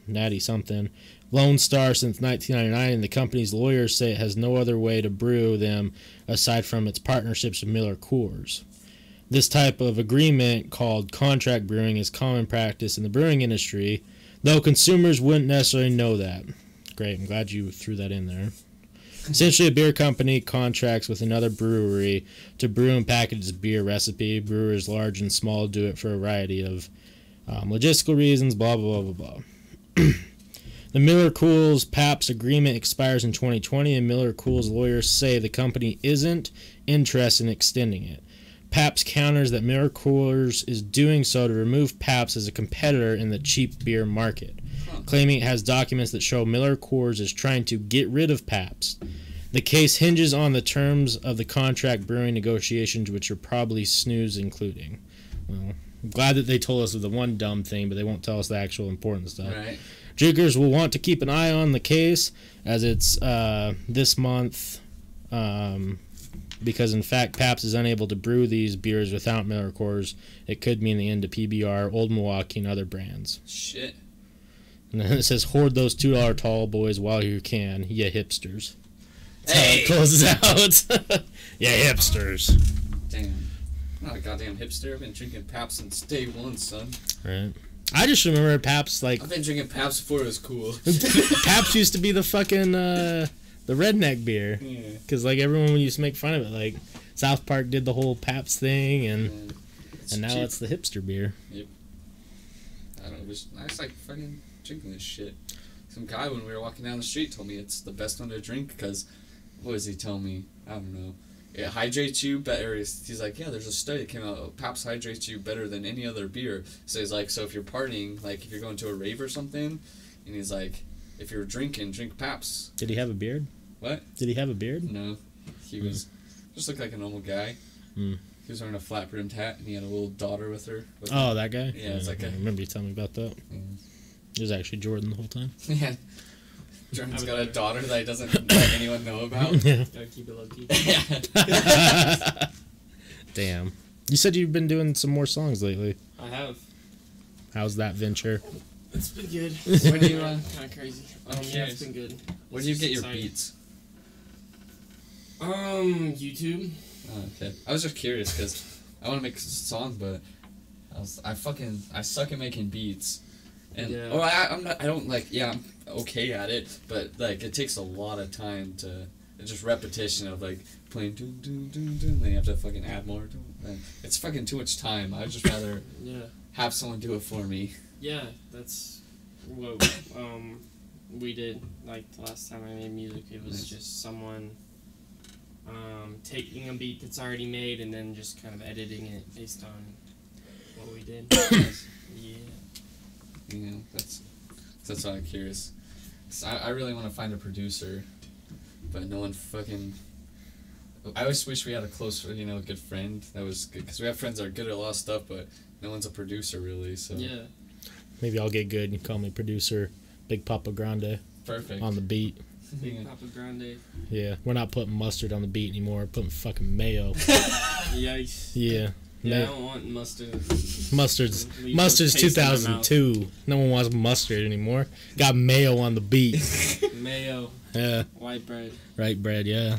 Natty something, Lone Star since 1999, and the company's lawyers say it has no other way to brew them aside from its partnerships with Miller Coors. This type of agreement, called contract brewing, is common practice in the brewing industry, though consumers wouldn't necessarily know that. Great, I'm glad you threw that in there. Essentially, a beer company contracts with another brewery to brew and package its beer recipe. Brewers large and small do it for a variety of logistical reasons, blah, blah, blah, blah, blah. The Miller Coors Pabst agreement expires in 2020, and Miller Coors lawyers say the company isn't interested in extending it. Pabst counters that Miller Coors is doing so to remove Pabst as a competitor in the cheap beer market, claiming it has documents that show Miller Coors is trying to get rid of Pabst. The case hinges on the terms of the contract brewing negotiations, which are probably snooze including. Well, I'm glad that they told us of the one dumb thing, but they won't tell us the actual important stuff. Right. Drinkers will want to keep an eye on the case as it's this month, because in fact Pabst is unable to brew these beers without Miller Coors. It could mean the end of PBR, Old Milwaukee, and other brands. Shit. And then it says, hoard those $2 tall boys while you can, ya hipsters. That's how it closes out. Yeah, hipsters. Damn. I'm not a goddamn hipster. I've been drinking Pabst since day one, son. Right. I just remember Pabst, like... I've been drinking Pabst before it was cool. Pabst used to be the fucking, the redneck beer. Yeah. Because, like, everyone used to make fun of it. Like, South Park did the whole Pabst thing, and now cheap. it's the hipster beer. Yep. I don't know. I was like fucking drinking this shit. Some guy, when we were walking down the street, told me it's the best one to drink because, what does he tell me? I don't know. It hydrates you better. He's like, yeah, there's a study that came out. Pabst hydrates you better than any other beer. So he's like, so if you're partying, like if you're going to a rave or something, and he's like, if you're drinking, drink Pabst. Did he have a beard? What? Did he have a beard? No, he was just looked like a normal guy. Mm. He was wearing a flat brimmed hat, and he had a little daughter with her. Oh, that guy? Yeah, it's like I remember you telling me about that. Yeah. It was actually Jordan the whole time. Yeah. Jordan's got a daughter that he doesn't let anyone know about. Yeah. Gotta keep it low key. Yeah. Damn. You said you've been doing some more songs lately. I have. How's that venture? It's been good. Where do you, kind of crazy. Yeah, it's been good. Where do you It's get your exciting. beats? YouTube. Oh, okay. I was just curious because I want to make a song, but I suck at making beats. And Yeah. or I don't like I'm okay at it, but like it takes a lot of time to it's just repetition of like playing doom doom doom doom. Then you have to fucking add more. And it's fucking too much time. I'd just rather Yeah. have someone do it for me. Yeah, that's what we did. Like the last time I made music, it was Nice. just someone taking a beat that's already made and then just kind of editing it based on what we did. Yeah. You know, that's why I'm curious. 'Cause I really want to find a producer, but no one fucking. I always wish we had a close, good friend that was good. Because we have friends that are good at a lot of stuff, but no one's a producer really. So Yeah. Maybe I'll get good and call me producer Big Papa Grande perfect. on the beat. Big Yeah. Papa Grande. Yeah, we're not putting mustard on the beat anymore. We're putting fucking mayo. Yikes. Yeah. Yeah, I Ma- don't want mustard. Mustard's Leave the Mustard's taste in my mouth. 2002. No one wants mustard anymore. Got mayo on the beat. Mayo, Yeah, white bread. right bread, yeah.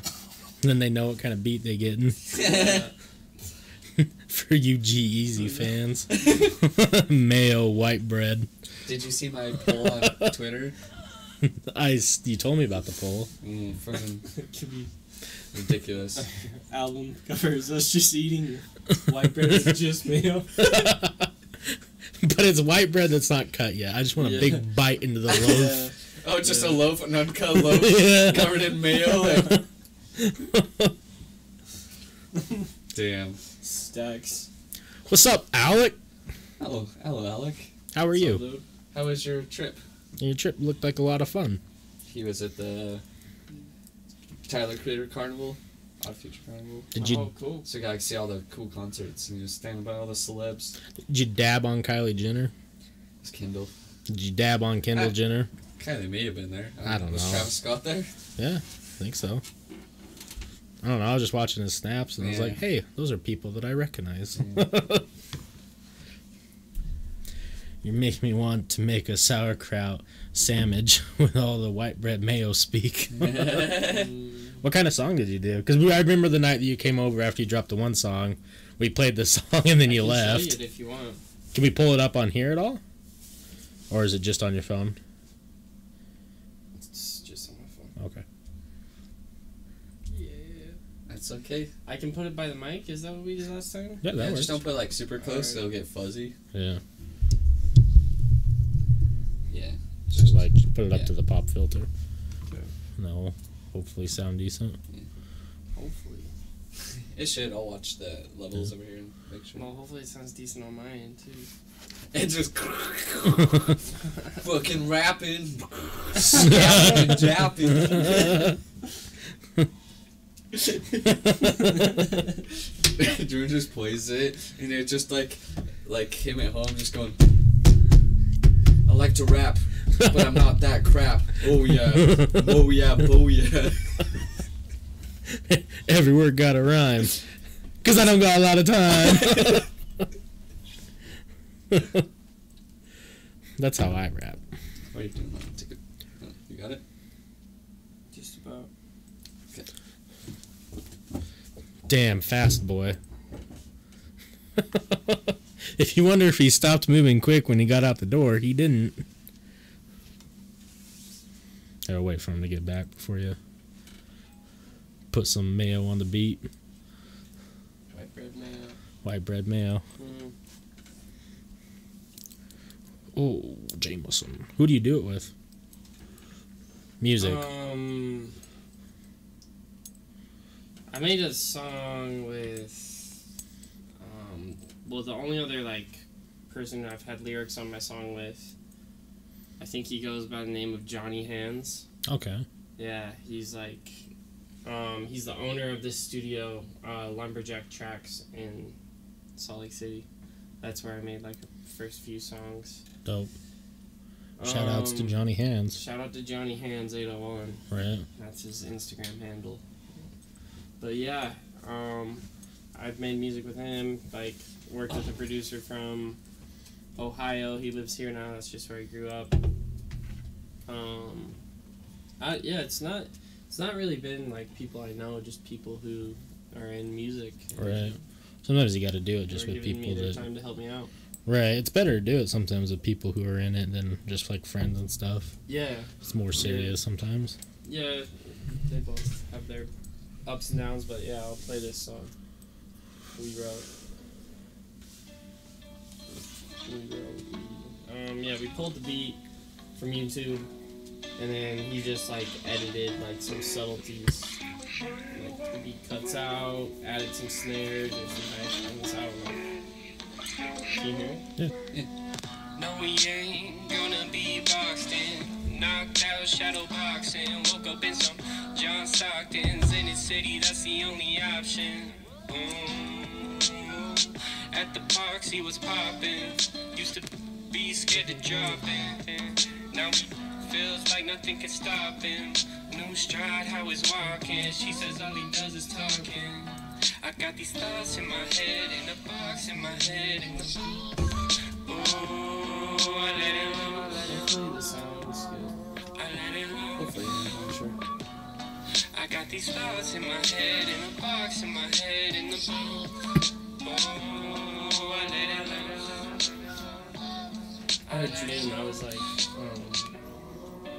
Then they know what kind of beat they getting. Yeah. For you G-Eazy fans. Mayo white bread. Did you see my poll on Twitter? You told me about the poll. Fucking Could be ridiculous. album covers us just eating white bread with just mayo. But it's white bread that's not cut yet. I just want a Yeah. big bite into the loaf. Oh, just a loaf, an uncut loaf Yeah. covered in mayo. Damn. Stacks. What's up, Alec? Hello, Alec. How are What's up, you? dude? How was your trip? Your trip looked like a lot of fun. He was at the Tyler Creator Carnival, Odd Future Carnival. Did you Oh, cool. So you got to see all the cool concerts, and he was standing by all the celebs. dab on Kylie Jenner? It's Kendall. Did you dab on Kendall Jenner? Kylie may have been there. I don't Was know. Travis Scott there? Yeah, I think so. I don't know. I was just watching his snaps and I was Yeah. like, hey, those are people that I recognize. You make me want to make a sauerkraut sandwich with all the white bread mayo speak. What kind of song did you do? Because I remember the night that you came over after you dropped the one song. We played the song and then you I can show left. you it if you want. Can we pull it up on here at all? Or is it just on your phone? It's just on my phone. Okay. Yeah. That's okay. I can put it by the mic. Is that what we did last time? Yeah, that Yeah, works. just don't put like super close, Alright. it'll get fuzzy. Yeah. Yeah. Just like put it up Yeah. to the pop filter. Okay. No. Hopefully sound decent. Hopefully. It should. I'll watch the levels over here and make sure. Well, hopefully it sounds decent on my end too. And just fucking rapping, yapping, and japping. Drew just plays it, and it's just like him at home, just going. I like to rap, but I'm not that crap. Oh yeah, oh yeah, oh yeah. Every word got a rhyme. Because I don't got a lot of time. That's how I rap. What are you doing? Take it. Oh, you got it. Just about. Damn fast boy. If you wonder if he stopped moving quick when he got out the door, he didn't. Gotta wait for him to get back before you put some mayo on the beat. White bread mayo. White bread mayo. Mm. Oh, Jameson. Who do you do it with? Music. I made a song with well, the only other like person I've had lyrics on my song with I think he goes by the name of Johnny Hands. Okay. Yeah, he's like, he's the owner of this studio, Lumberjack Tracks in Salt Lake City. That's where I made like the first few songs. Dope. Shout outs to Johnny Hands. Shout out to Johnny Hands 801. Right. That's his Instagram handle. But yeah, I've made music with him. Like, worked with a producer from Ohio. He lives here now. That's just where he grew up. Yeah, it's not really been like people I know, just people who are in music. Right. Sometimes you got to do it just with people that that time to help me out. Right. It's better to do it sometimes with people who are in it than just like friends and stuff. Yeah. It's more serious sometimes. Yeah, they both have their ups and downs, but yeah, I'll play this song we wrote. Yeah, we pulled the beat from YouTube, and then he just like edited like some subtleties. Like the beat cuts out, added some snares or some nice things. I don't know. Can you hear it? Yeah. No, we ain't gonna be boxed in. Knocked out shadow boxing. Woke up in some John Stockton's in the city. That's the only option. At the parks he was popping. Used to be scared to drop it. Now he feels like nothing can stop him. New stride, how he's walking. She says all he does is talking. I got these thoughts in my head, in the box in my head, in the ooh, I let it loose. Hopefully the sound is good. I let it loose. Hopefully, I'm sure. I got these thoughts in my head, in the box in my head, in the ooh, I let it loose. I had a dream. I was like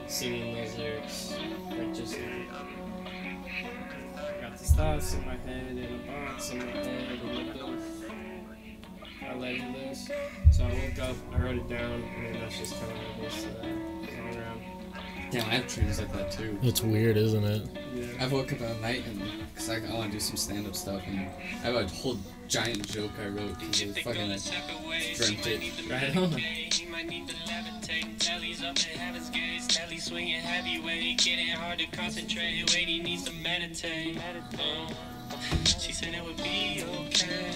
singing those lyrics, like just. Got these thoughts in my head, in a box in my head, in the booth. I let it loose. So I woke up, I wrote it down, and then that's just kind of what it is to that song around. Yeah, I have dreams like that too. It's weird, isn't it? Yeah. I've woke up at night and because I want to do some stand-up stuff, and I have a whole giant joke I wrote because I fucking dreamt it. Right on. He might need to levitate. Telly's up in heaven's gates. Telly swinging heavyweight. Getting hard to concentrate. Wait, he needs to meditate. She said it would be okay.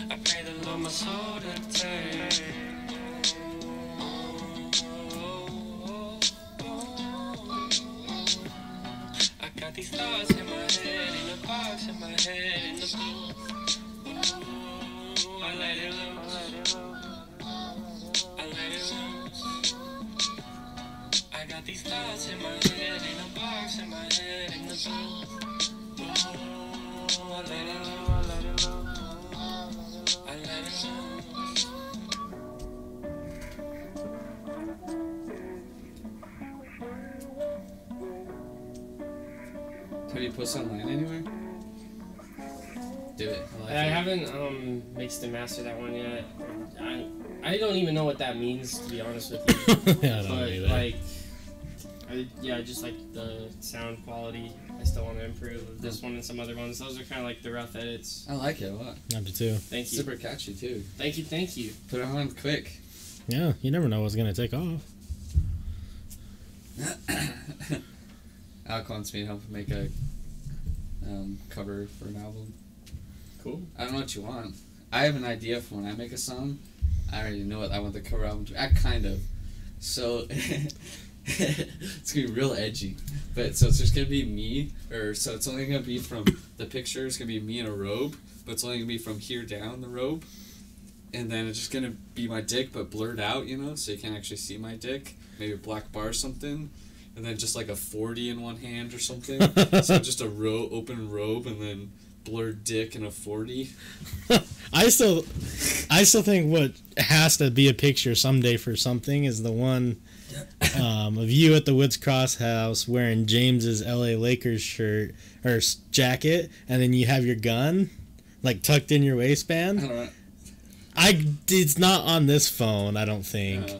I pray the Lord my soul to take. I got these thoughts in my head, in the box in my head, in the blue. I let it loose. I let it loose. I got these thoughts in my head, in a box in my head, in the blue. I let it loose. I let it loose. Have you posted online anywhere? Do it. I haven't mixed and mastered that one yet. I don't even know what that means, to be honest with you. Yeah, I don't But either. like, I just like the sound quality. I still want to improve this one and some other ones. Those are kind of like the rough edits. I like it a lot. I do too. Thank you. Super catchy too. Thank you. Thank you. Put it on quick. Yeah, you never know what's gonna take off. Alec wants me to help him make a cover for an album. Cool. I don't know what you want. I have an idea for when I make a song. I already know what I want the cover album to be. I kind of. So it's gonna be real edgy. But so it's just gonna be me, so it's only gonna be from the picture. It's gonna be me in a robe, but it's only gonna be from here down the robe. And then it's just gonna be my dick, but blurred out, so you can't actually see my dick. Maybe a black bar or something. And then just like a 40 in one hand or something. So just a open robe and then blurred dick and a 40. I still think what has to be a picture someday for something is the one of you at the Woods Cross house wearing James's LA Lakers shirt or jacket, and then you have your gun like tucked in your waistband. I don't know. It's not on this phone, I don't think.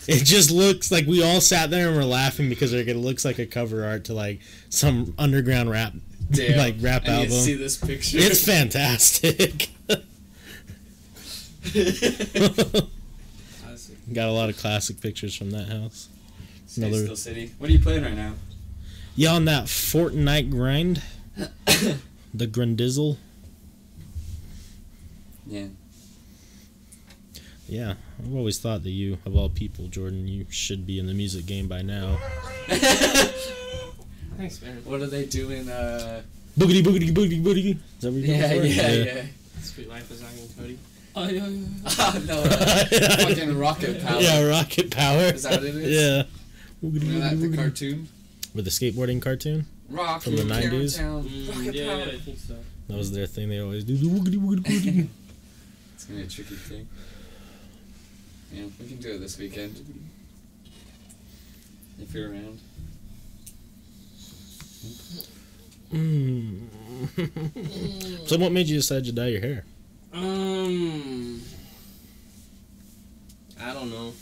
It just looks like we all sat there and were laughing because it looks like a cover art to like some underground rap, rap I album. need to see this picture. It's fantastic. Got a lot of classic pictures from that house. Still City. What are you playing right now? You on that Fortnite grind? The Grindizzle? Yeah. Yeah, I've always thought that you, of all people, Jordan, you should be in the music game by now. Thanks, man. What are they doing? Boogity, boogity, boogity, boogity. Is that what you're going for? Yeah. Sweet Life of Zack and Cody. Oh, yeah. No, fucking Rocket Power. Yeah, Rocket Power. Is that what it is? Yeah. Remember that, the cartoon? With the skateboarding cartoon? Rock from the 90s? Rocket Yeah, Power. I think so. That was their thing they always do. The woogity, woogity, woogity. It's gonna be a tricky thing. Yeah, we can do it this weekend. If you're around. So what made you decide to dye your hair? I don't know.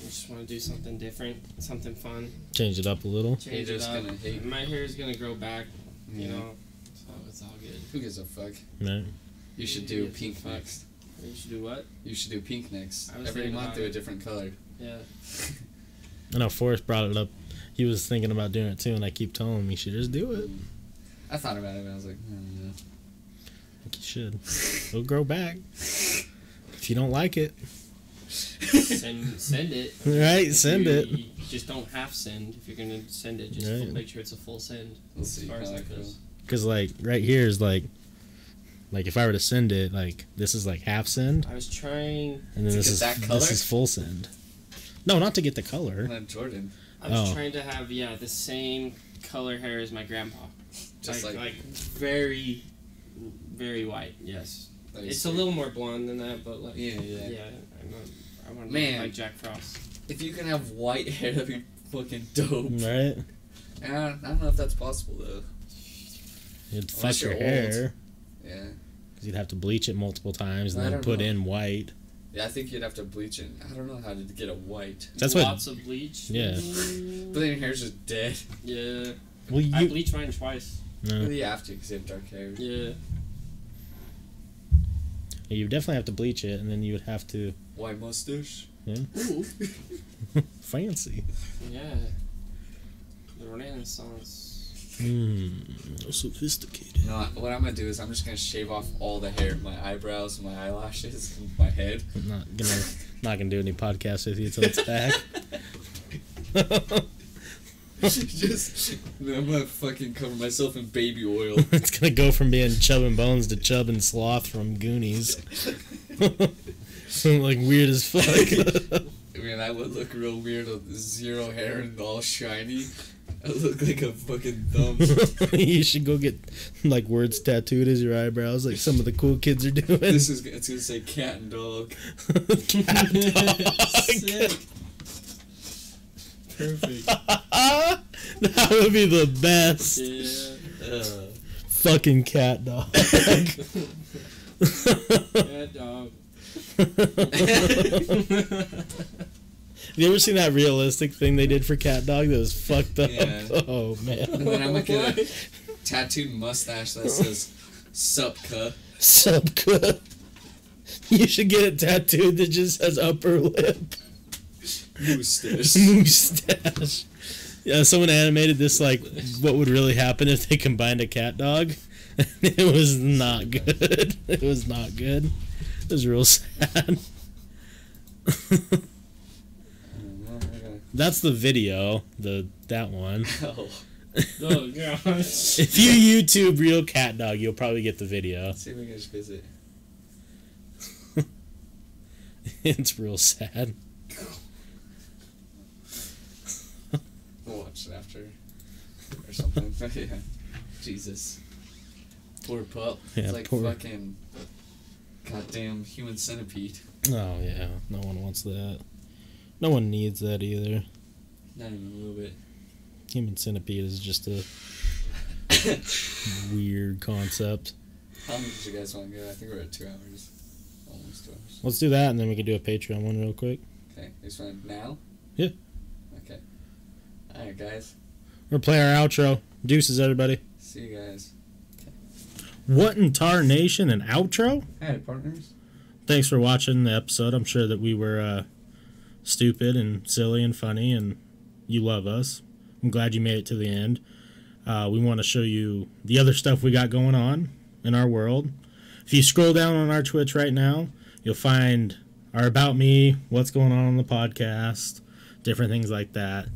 I just want to do something different, something fun. Change it up a little. Change it Haters up. gonna hate. My hair is gonna grow back, you Yeah. know, so it's all good. Who gives a fuck? Right. You should Who do gives a pink fuck? next. You should do what? You should do pink next. I was Every thinking month about do a it. different color. Yeah. I know Forrest brought it up. He was thinking about doing it too, and I keep telling him he should just do it. I thought about it, but I was like, no. I think you should. It'll grow back. If you don't like it, Send it. right? If Send you- it. You just don't half send. If you're gonna send it, just Right. make sure it's a full send. We'll As see far as how that that goes. Because like right here is like if I were to send it, like this is like half send, I was trying. and then To this get is that color? this is full send. No, not to get the color. Not Jordan. I was Oh. trying to have the same color hair as my grandpa. Just like very, very white. Yes. Like It's a little more blonde than that, but like Yeah. I want to Man. look like Jack Frost. If you can have white hair, that'd be fucking dope. Right? I don't know if that's possible though. You'd fuck Unless your you're hair. Yeah. Because you'd have to bleach it multiple times and I then don't put know. in white. Yeah, I think you'd have to bleach it. I don't know how to get it white. That's what. Lots of bleach. Yeah. But then your hair's just dead. Yeah. Well, I you. bleached mine twice. No. Well, you have to because you have dark hair. Yeah. You definitely have to bleach it, and then you would have to. White mustache. Ooh. Fancy. Yeah. The Renaissance. Sophisticated. No, what I'm gonna do is I'm just gonna shave off all the hair, my eyebrows, my eyelashes, and my head. I'm not gonna do any podcasts with you until it's back. Just, I'm gonna fucking cover myself in baby oil. It's gonna go from being Chubb and Bones to Chubb and Sloth from Goonies. Like weird as fuck. I mean, I would look real weird with zero hair and all shiny. I look like a fucking thumb. You should go get like words tattooed as your eyebrows, like some of the cool kids are doing. It's gonna say cat and dog. Cat dog. Sick. Perfect. That would be the best. Yeah. Fucking cat dog. Yeah, dog. Have you ever seen that realistic thing they did for Cat Dog that was fucked up? Yeah. Oh, man. And then I'm gonna get a tattooed mustache that says Supka. Subka. You should get it tattooed that just says upper lip. Mustache. Mustache. Yeah, someone animated this like what would really happen if they combined a cat dog. It was not good. It was not good. It was real sad. That's the video, that one. Oh. Oh gosh. If you YouTube real cat dog, you'll probably get the video. Let's see if we can just visit. It's real sad. We'll watch it after. Or something. Yeah. Jesus. Poor pup. Yeah, It's like poor- fucking goddamn human centipede. Oh yeah, no one wants that. No one needs that either. Not even a little bit. Human centipede is just a weird concept. How long did you guys want to go? I think we're at 2 hours. Almost 2 hours. Let's do that, and then we can do a Patreon one real quick. Okay. You just want it now? Yeah. Okay. Alright, guys. We're gonna play our outro. Deuces, everybody. See you guys. What in tar nation, an outro? Hey, partners. Thanks for watching the episode. I'm sure that we were stupid and silly and funny, and you love us. I'm glad you made it to the end. We want to show you the other stuff we got going on in our world. If you scroll down on our Twitch right now, you'll find our About Me, what's going on the podcast, different things like that.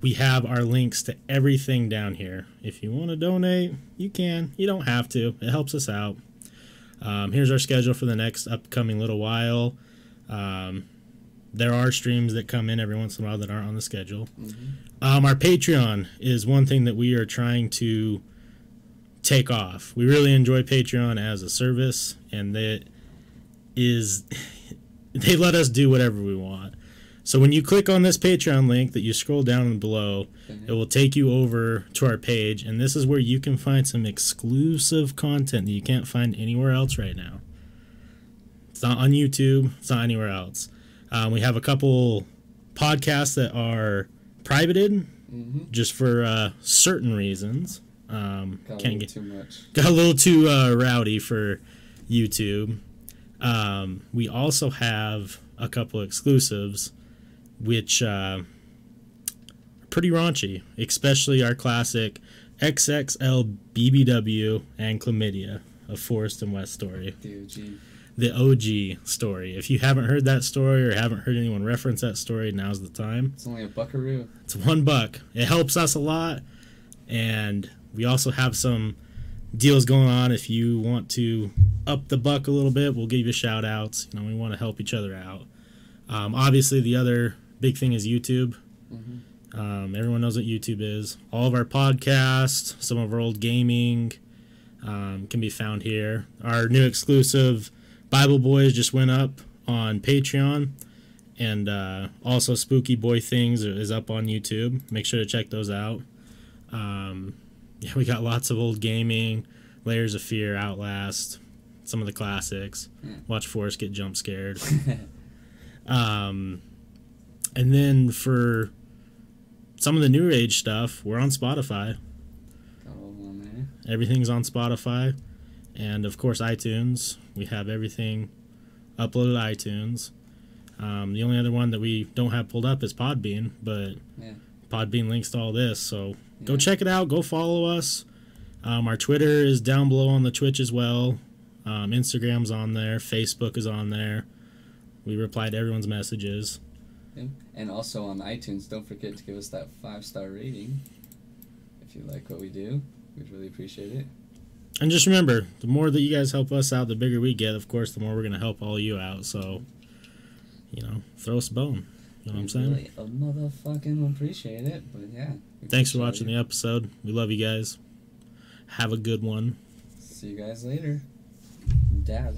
We have our links to everything down here. If you want to donate, you can. You don't have to. It helps us out. Here's our schedule for the next upcoming little while. There are streams that come in every once in a while that aren't on the schedule. Our Patreon is one thing that we are trying to take off. We really enjoy Patreon as a service, and they let us do whatever we want. So when you click on this Patreon link that you scroll down below, it will take you over to our page, and this is where you can find some exclusive content that you can't find anywhere else right now. It's not on YouTube. It's not anywhere else. We have a couple podcasts that are privated just for certain reasons. Got a little too rowdy for YouTube. We also have a couple exclusives which are pretty raunchy, especially our classic XXL BBW and Chlamydia, a Forest and West story. The OG story. If you haven't heard that story or haven't heard anyone reference that story, now's the time. It's only $1. It's $1. It helps us a lot, and we also have some deals going on. If you want to up the buck a little bit, we'll give you shout outs. You know, we want to help each other out. Obviously, the other big thing is YouTube. Everyone knows what YouTube is. All of our podcasts, some of our old gaming can be found here. Our new exclusive Bible Boys just went up on Patreon, and also Spooky Boy Things is up on YouTube. Make sure to check those out. Yeah, we got lots of old gaming, Layers of Fear, Outlast, some of the classics. Watch Forrest get jump scared. And then for some of the new age stuff, we're on Spotify. Everything's on Spotify, and of course iTunes. We have everything uploaded to iTunes. The only other one that we don't have pulled up is Podbean, but Podbean links to all this, so go check it out. Go follow us. Our Twitter is down below on the Twitch as well. Instagram's on there. Facebook is on there. We reply to everyone's messages. And also on iTunes, don't forget to give us that 5-star rating. If you like what we do, we'd really appreciate it. And just remember, the more that you guys help us out, the bigger we get. Of course, the more we're going to help all you out. So, you know, throw us a bone. You know what I'm saying? Really motherfucking appreciate it, but yeah. Thanks for watching the episode. We love you guys. Have a good one. See you guys later. Dad.